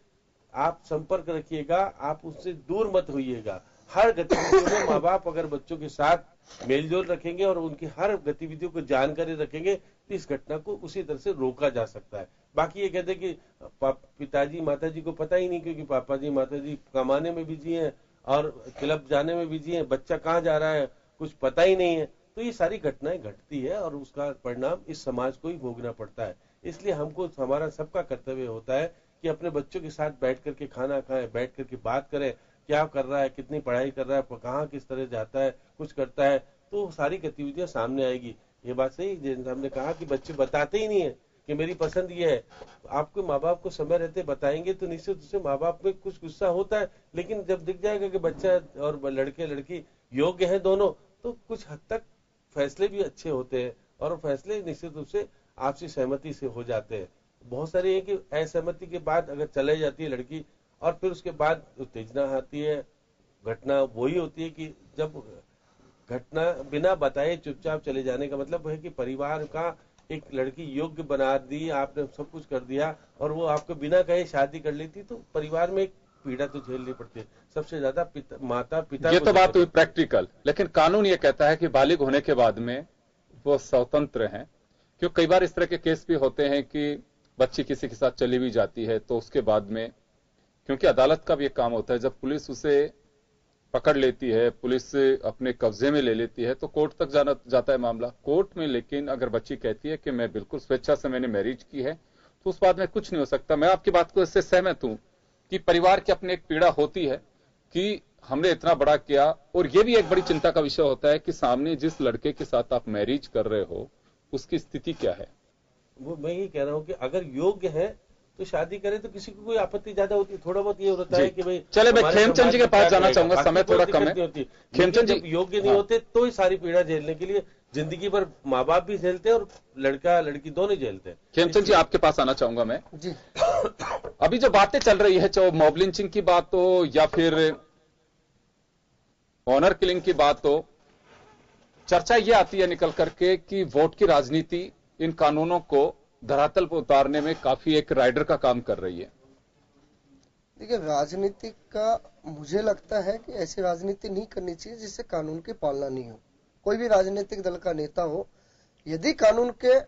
आप संपर्क रखिएगा, आप उससे दूर मत होइएगा। हर गतिविधियों में माँ बाप अगर बच्चों के साथ मेलजोल रखेंगे और उनकी हर गतिविधियों को जानकारी रखेंगे तो इस घटना को उसी तरह से रोका जा सकता है। बाकी ये कहते हैं कि पिताजी माताजी को पता ही नहीं, क्योंकि पापा जी माताजी कमाने में बिजी हैं और क्लब जाने में बिजी हैं, बच्चा कहाँ जा रहा है कुछ पता ही नहीं है। तो ये सारी घटनाएं घटती है और उसका परिणाम इस समाज को ही भोगना पड़ता है। इसलिए हमको, हमारा सबका कर्तव्य होता है कि अपने बच्चों के साथ बैठ करके खाना खाएं, बैठ करके बात करें, क्या कर रहा है, कितनी पढ़ाई कर रहा है, कहाँ किस तरह जाता है, कुछ करता है, तो सारी गतिविधियां सामने आएगी। ये बात सही, जैसे हमने कहा कि बच्चे बताते ही नहीं है कि मेरी पसंद ये है। आपको माँ बाप को समय रहते बताएंगे तो निश्चित रूप से माँ बाप में कुछ गुस्सा होता है, लेकिन जब दिख जाएगा कि बच्चा और लड़के लड़की योग्य है दोनों, तो कुछ हद तक फैसले भी अच्छे होते हैं और फैसले निश्चित रूप से आपसी सहमति से हो जाते हैं। बहुत सारे है कि असहमति के बाद अगर चले जाती है लड़की और फिर उसके बाद उत्तेजना आती है, घटना वही होती है कि जब घटना बिना बताए चुपचाप चले जाने का मतलब है कि परिवार का एक लड़की योग्य बना दी, आपने सब कुछ कर दिया और वो आपको बिना कहे शादी कर लेती, तो परिवार में एक पीड़ा तो झेलनी पड़ती है। सबसे ज्यादा माता पिता। ये तो बात हुई प्रैक्टिकल, लेकिन कानून ये कहता है कि बालिग होने के बाद में वो स्वतंत्र हैं। क्यों कई बार इस तरह के केस भी होते हैं कि बच्ची किसी के साथ चली भी जाती है तो उसके बाद में, क्योंकि अदालत का भी एक काम होता है, जब पुलिस उसे पकड़ लेती है, पुलिस अपने कब्जे में ले लेती है तो कोर्ट तक जाता है मामला कोर्ट में। लेकिन अगर बच्ची कहती है कि मैं बिल्कुल स्वेच्छा से मैंने मैरिज की है तो उस बात में कुछ नहीं हो सकता। मैं आपकी बात को इससे सहमत हूं कि परिवार की अपनी एक पीड़ा होती है कि हमने इतना बड़ा किया, और यह भी एक बड़ी चिंता का विषय होता है कि सामने जिस लड़के के साथ आप मैरिज कर रहे हो उसकी स्थिति क्या है। वो मैं ये कह रहा हूँ कि अगर योग्य है तो शादी करे तो किसी को कोई आपत्ति ज्यादा होती है। थोड़ा बहुत ये होता है कि भाई चले, मैं खेमचंद जी के पास जाना चाहूंगा, समय थोड़ा कम है। खेमचंद जी योग्य नहीं होते तो ही सारी पीड़ा झेलने के लिए जिंदगी भर माँ बाप भी झेलते हैं और लड़का लड़की दोनों झेलते हैं। खेमचंद जी आपके पास आना चाहूंगा मैं जी। अभी जो बातें चल रही है, चाहे मॉब लिंचिंग की बात हो या फिर ऑनर किलिंग की बात हो, चर्चा ये आती है निकल करके कि वोट की राजनीति इन कानूनों को धरातल पर उतारने में काफी एक राइडर का काम कर रही है। देखिए, राजनीति का मुझे लगता है कि ऐसी राजनीति नहीं करनी चाहिए जिससे कानून की पालना नहीं हो। कोई भी राजनीतिक दल का नेता हो, यदि कानून के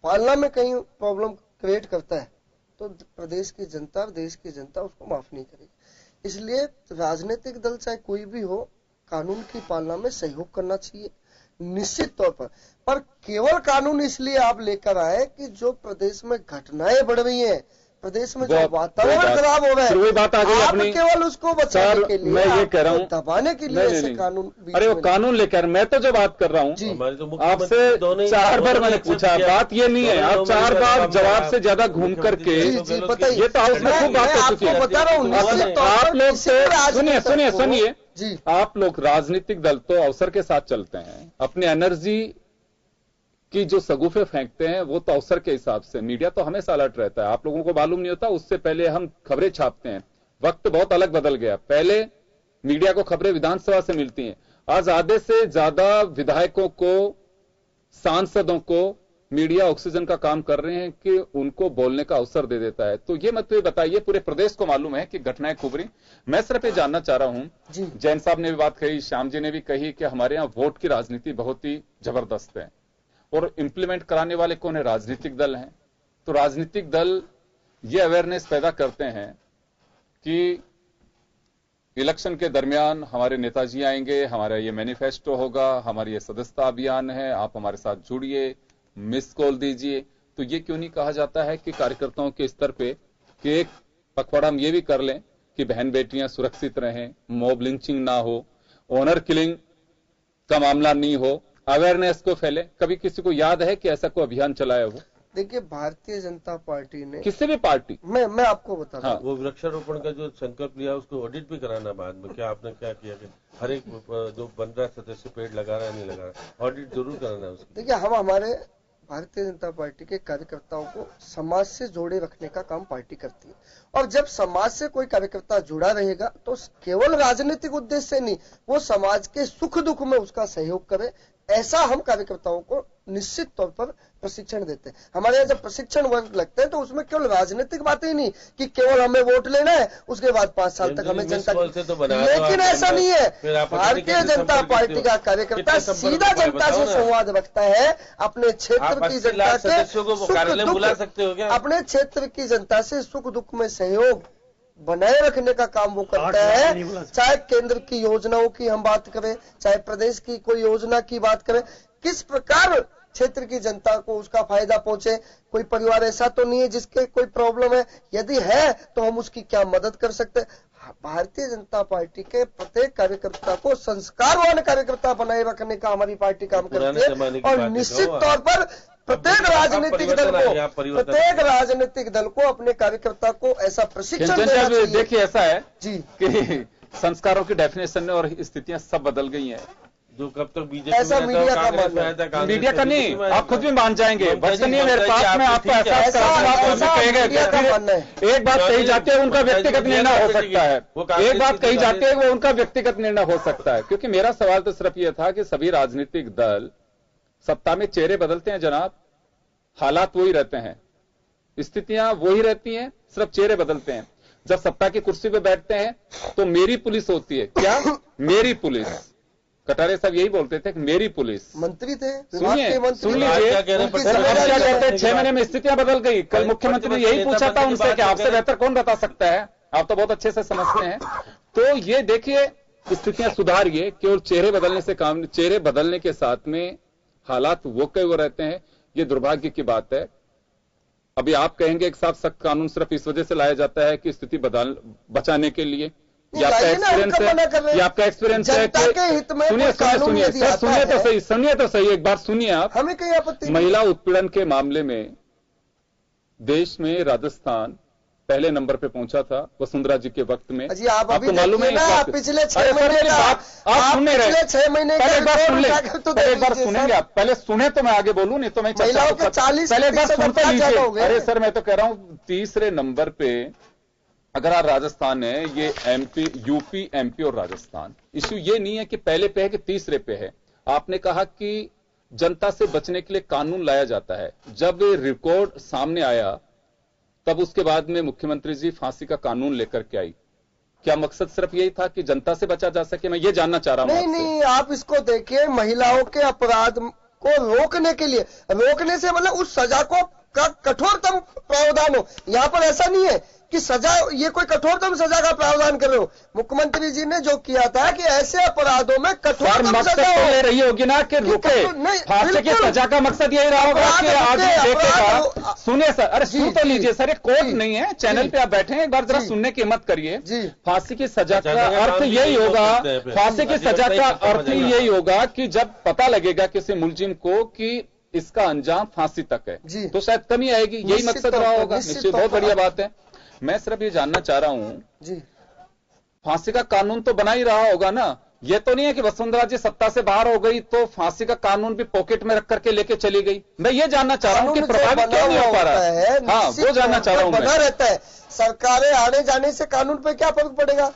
पालना में कहीं प्रॉब्लम क्रिएट करता है तो प्रदेश की जनता और देश की जनता उसको माफ नहीं करेगी। इसलिए राजनीतिक दल चाहे कोई भी हो, कानून की पालना में सहयोग करना चाहिए निश्चित तौर पर केवल कानून इसलिए आप लेकर आए कि जो प्रदेश में घटनाएं बढ़ रही हैं, प्रदेश में जो वातावरण खराब हो रहा है, बात आ गई आप अपनी केवल उसको बचाने के लिए, मैं ये कह रहा हूँ दबाने के लिए ऐसे कानून। अरे वो कानून लेकर, मैं तो जो बात कर रहा हूँ आपसे 4 बार मैंने पूछा, बात ये नहीं है आप 4 बार जवाब से ज्यादा घूम करके, ये तो हाउस में खूब बात हो चुकी है। बता रहा हूँ आप लोग सुनिए जी, आप लोग राजनीतिक दल तो अवसर के साथ चलते हैं, अपनी एनर्जी की जो सगुफे फेंकते हैं वो तो अवसर के हिसाब से। मीडिया तो हमेशा अलर्ट रहता है, आप लोगों को मालूम नहीं होता, उससे पहले हम खबरें छापते हैं। वक्त बहुत अलग बदल गया, पहले मीडिया को खबरें विधानसभा से मिलती हैं, आज आधे से ज्यादा विधायकों को, सांसदों को मीडिया ऑक्सीजन का काम कर रहे हैं कि उनको बोलने का अवसर दे देता है। तो ये मत बताइए, पूरे प्रदेश को मालूम है कि घटनाएं खूब रही। मैं सिर्फ ये जानना चाह रहा हूं, जैन साहब ने भी बात कही, श्याम जी ने भी कही कि हमारे यहाँ वोट की राजनीति बहुत ही जबरदस्त है और इंप्लीमेंट कराने वाले कौन है? राजनीतिक दल हैं। तो राजनीतिक दल ये अवेयरनेस पैदा करते हैं कि इलेक्शन के दरमियान हमारे नेताजी आएंगे, हमारा ये मैनिफेस्टो होगा, हमारी ये सदस्यता अभियान है, आप हमारे साथ जुड़िए, मिस कॉल दीजिए। तो ये क्यों नहीं कहा जाता है कि कार्यकर्ताओं के स्तर पे कि एक पखवाड़ा हम ये भी कर लें कि बहन बेटियां सुरक्षित रहें, मॉब लिंचिंग ना हो, ऑनर किलिंग का मामला नहीं हो, अवेयरनेस को फैले। कभी किसी को याद है कि ऐसा कोई अभियान चलाया हो? देखिए, भारतीय जनता पार्टी ने, किसी भी पार्टी, मैं आपको बता रहा हूं, वो वृक्षारोपण का जो संकल्प लिया उसको ऑडिट भी कराना बाद में, क्या आपने क्या किया कि हर एक जो 15 सदस्य पेड़ लगा रहा है नहीं लगा रहा, ऑडिट जरूर कराना है उसको। देखिए, हम हमारे भारतीय जनता पार्टी के कार्यकर्ताओं को समाज से जोड़े रखने का काम पार्टी करती है, और जब समाज से कोई कार्यकर्ता जुड़ा रहेगा तो केवल राजनीतिक उद्देश्य से नहीं, वो समाज के सुख दुख में उसका सहयोग करे, ऐसा हम कार्यकर्ताओं को निश्चित तौर पर प्रशिक्षण देते हैं। हमारे यहाँ जब प्रशिक्षण वर्ग लगते हैं तो उसमें केवल राजनीतिक बातें ही नहीं कि केवल हमें वोट लेना है, उसके बाद 5 साल तक हमें जनता लेकिन ऐसा नहीं है। भारतीय जनता पार्टी का कार्यकर्ता सीधा जनता से संवाद रखता है, अपने क्षेत्र की जनता के अपने क्षेत्र की जनता से सुख दुख में सहयोग बनाए रखने का काम वो करता है। चाहे केंद्र की योजनाओं की हम बात करें, चाहे प्रदेश की कोई योजना की बात करें, किस प्रकार क्षेत्र की जनता को उसका फायदा पहुंचे। कोई परिवार ऐसा तो नहीं है जिसके कोई प्रॉब्लम है, यदि है तो हम उसकी क्या मदद कर सकते हैं। भारतीय जनता पार्टी के प्रत्येक कार्यकर्ता को संस्कारवान कार्यकर्ता बनाए रखने का हमारी पार्टी काम करती है और निश्चित तौर पर प्रत्येक राजनीतिक दल को अपने कार्यकर्ता को ऐसा प्रशिक्षण देना चाहिए। देखिए ऐसा है जी कि संस्कारों की डेफिनेशन और स्थितियां सब बदल गई हैं। जो कब तक बीजेपी ऐसा मीडिया का मानना है, मीडिया का नहीं, आप खुद भी मान जाएंगे। वचन नहीं है मेरे पास, मैं आपको एहसास कहेंगे। एक बात कही जाती है उनका व्यक्तिगत निर्णय हो सकता है, एक बात कही जाती है वो उनका व्यक्तिगत निर्णय हो सकता है। क्योंकि मेरा सवाल तो सिर्फ यह था कि सभी राजनीतिक दल सत्ता में चेहरे बदलते हैं जनाब, हालात वही रहते हैं, स्थितियां वही रहती हैं, सिर्फ चेहरे बदलते हैं। जब सत्ता की कुर्सी पे बैठते हैं तो मेरी पुलिस होती है, क्या मेरी पुलिस, कटारे साहब यही बोलते थे कि मेरी पुलिस मंत्री थे। सुनिए सुन लीजिए, क्या कहते हैं 6 महीने में स्थितियां बदल गई। कल मुख्यमंत्री ने यही पूछा था उनसे कि आपसे बेहतर कौन बता सकता है, आप तो बहुत अच्छे से समझते हैं। तो ये देखिए स्थितियां सुधारिए, केवल चेहरे बदलने से काम, चेहरे बदलने के साथ में हालात वो के वो रहते हैं, ये दुर्भाग्य की बात है। अभी आप कहेंगे एक साथ सख्त कानून सिर्फ इस वजह से लाया जाता है कि स्थिति बचाने के लिए, ये आपका एक्सपीरियंस है, ये आपका एक्सपीरियंस है कि सुनिए तो सही एक बार सुनिए आप। हमें कहीं आपत्ति महिला उत्पीड़न के मामले में देश में राजस्थान पहले नंबर पे पहुंचा था वसुंधरा जी के वक्त में। जी आप अभी आपको मालूम है पिछले 6 महीने का आप सुन नहीं रहे, पिछले 6 महीने का एक बार सुनेंगे आप, पहले सुने तो मैं आगे बोलूं, नहीं तो मैं महिलाओं के 40 पहले एक बार सुनते लीजिए। अरे सर मैं तो कह रहा हूं तीसरे नंबर पे अगर आप राजस्थान है, ये एमपी, यूपी, एमपी और राजस्थान। इश्यू ये नहीं है कि पहले पे है कि तीसरे पे है। आपने कहा कि जनता से बचने के लिए कानून लाया जाता है, जब रिकॉर्ड सामने आया तब उसके बाद में मुख्यमंत्री जी फांसी का कानून लेकर के आई। क्या मकसद सिर्फ यही था कि जनता से बचा जा सके? मैं ये जानना चाह रहा हूं। नहीं, आप इसको देखिए, महिलाओं के अपराध को रोकने के लिए, रोकने से मतलब उस सजा को कठोरतम प्रावधान हो। यहाँ पर ऐसा नहीं है कि सजा, ये कोई कठोरतम सजा का प्रावधान कर रहे हो। मुख्यमंत्री जी ने जो किया था कि ऐसे अपराधों में कठोरतम सजा हो रही होगी ना कि रुके, फांसी की सजा का मकसद यही रहा होगा कि आदमी देखेगा। सुनिए सर, अरे सुन तो लीजिए सर, एक कोर्ट नहीं है, चैनल पे आप बैठे हैं, एक बार जरा सुनने की हिम्मत करिए। फांसी की सजा का अर्थ यही होगा, फांसी की सजा का अर्थ ही यही होगा कि जब पता लगेगा किसी मुलजिम को कि इसका अंजाम फांसी तक है तो शायद कमी आएगी, यही मकसद रहा होगा। निश्चित, बहुत बढ़िया बात है। मैं सिर्फ ये जानना चाह रहा हूं जी, फांसी का कानून तो बना ही रहा होगा ना। ये तो नहीं है कि वसुंधरा जी सत्ता से बाहर हो गई तो फांसी का कानून भी पॉकेट में रख करके लेके चली गई। मैं ये जानना चाह रहा हूं कि प्रभावी क्यों नहीं हो पा रहा है। हाँ, वो जानना चाह रहा हूं। बना रहता है, सरकारें आने जाने से कानून पे क्या फर्क पड़ेगा,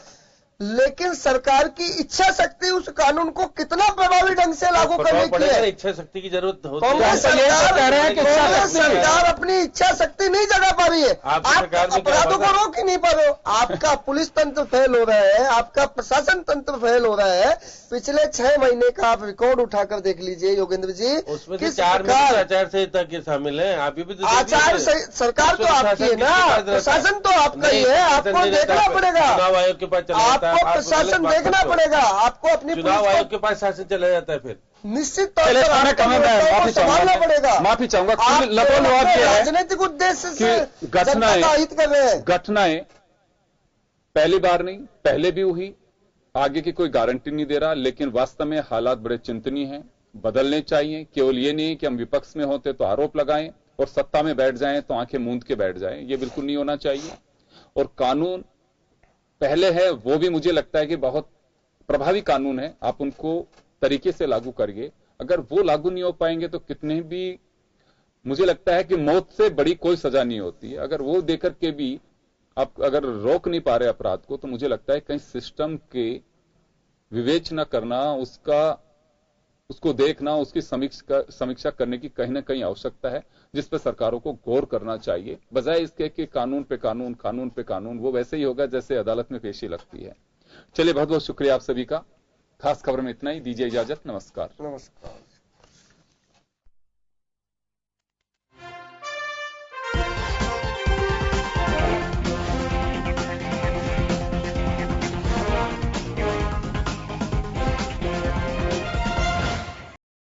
लेकिन सरकार की इच्छा शक्ति उस कानून को कितना प्रभावी ढंग से लागू करने की है। इच्छा शक्ति की जरूरत होती है। कांग्रेस सरकार अपनी इच्छा शक्ति नहीं जगा पा रही है, आप अपराधों को रोक ही नहीं पा रहे हो। आपका पुलिस तंत्र फेल हो रहा है, आपका प्रशासन तंत्र फेल हो रहा है। पिछले 6 महीने का आप रिकॉर्ड उठाकर देख लीजिए योगेंद्र जी, उसमें 4 आचार संहिता के शामिल है। आप भी आचार सरकार तो आपकी है ना, प्रशासन तो आपका ही है, आपको देखना पड़ेगा। चुनाव आयोग के पास चला आपको प्रशासन देखना पड़ेगा, आपको अपनी चुनाव आयोग के पास शासन चला जाता है, फिर निश्चित तौर पर संभालना पड़ेगा। माफी चाहूंगा, राजनीतिक उद्देश्य से जनता का हित कर रहे हैं। घटनाएं पहली बार नहीं, पहले भी हुई, आगे की कोई गारंटी नहीं दे रहा, लेकिन वास्तव में हालात बड़े चिंतनीय हैं, बदलने चाहिए। केवल ये नहीं कि हम विपक्ष में होते तो आरोप लगाएं और सत्ता में बैठ जाएं तो आंखें मूंद के बैठ जाएं, ये बिल्कुल नहीं होना चाहिए। और कानून पहले है, वो भी मुझे लगता है कि बहुत प्रभावी कानून है, आप उनको तरीके से लागू करिए। अगर वो लागू नहीं हो पाएंगे तो कितने भी, मुझे लगता है कि मौत से बड़ी कोई सजा नहीं होती है। अगर वो देकर के भी आप अगर रोक नहीं पा रहे अपराध को, तो मुझे लगता है कहीं सिस्टम के विवेचना करना, उसका उसको देखना, उसकी समीक्षा करने की कहीं ना कहीं आवश्यकता है, जिस पर सरकारों को गौर करना चाहिए, बजाय इसके कि कानून पे कानून। वो वैसे ही होगा जैसे अदालत में पेशी लगती है। चलिए, बहुत बहुत शुक्रिया आप सभी का। खास खबर में इतना ही। दीजिए इजाजत। नमस्कार।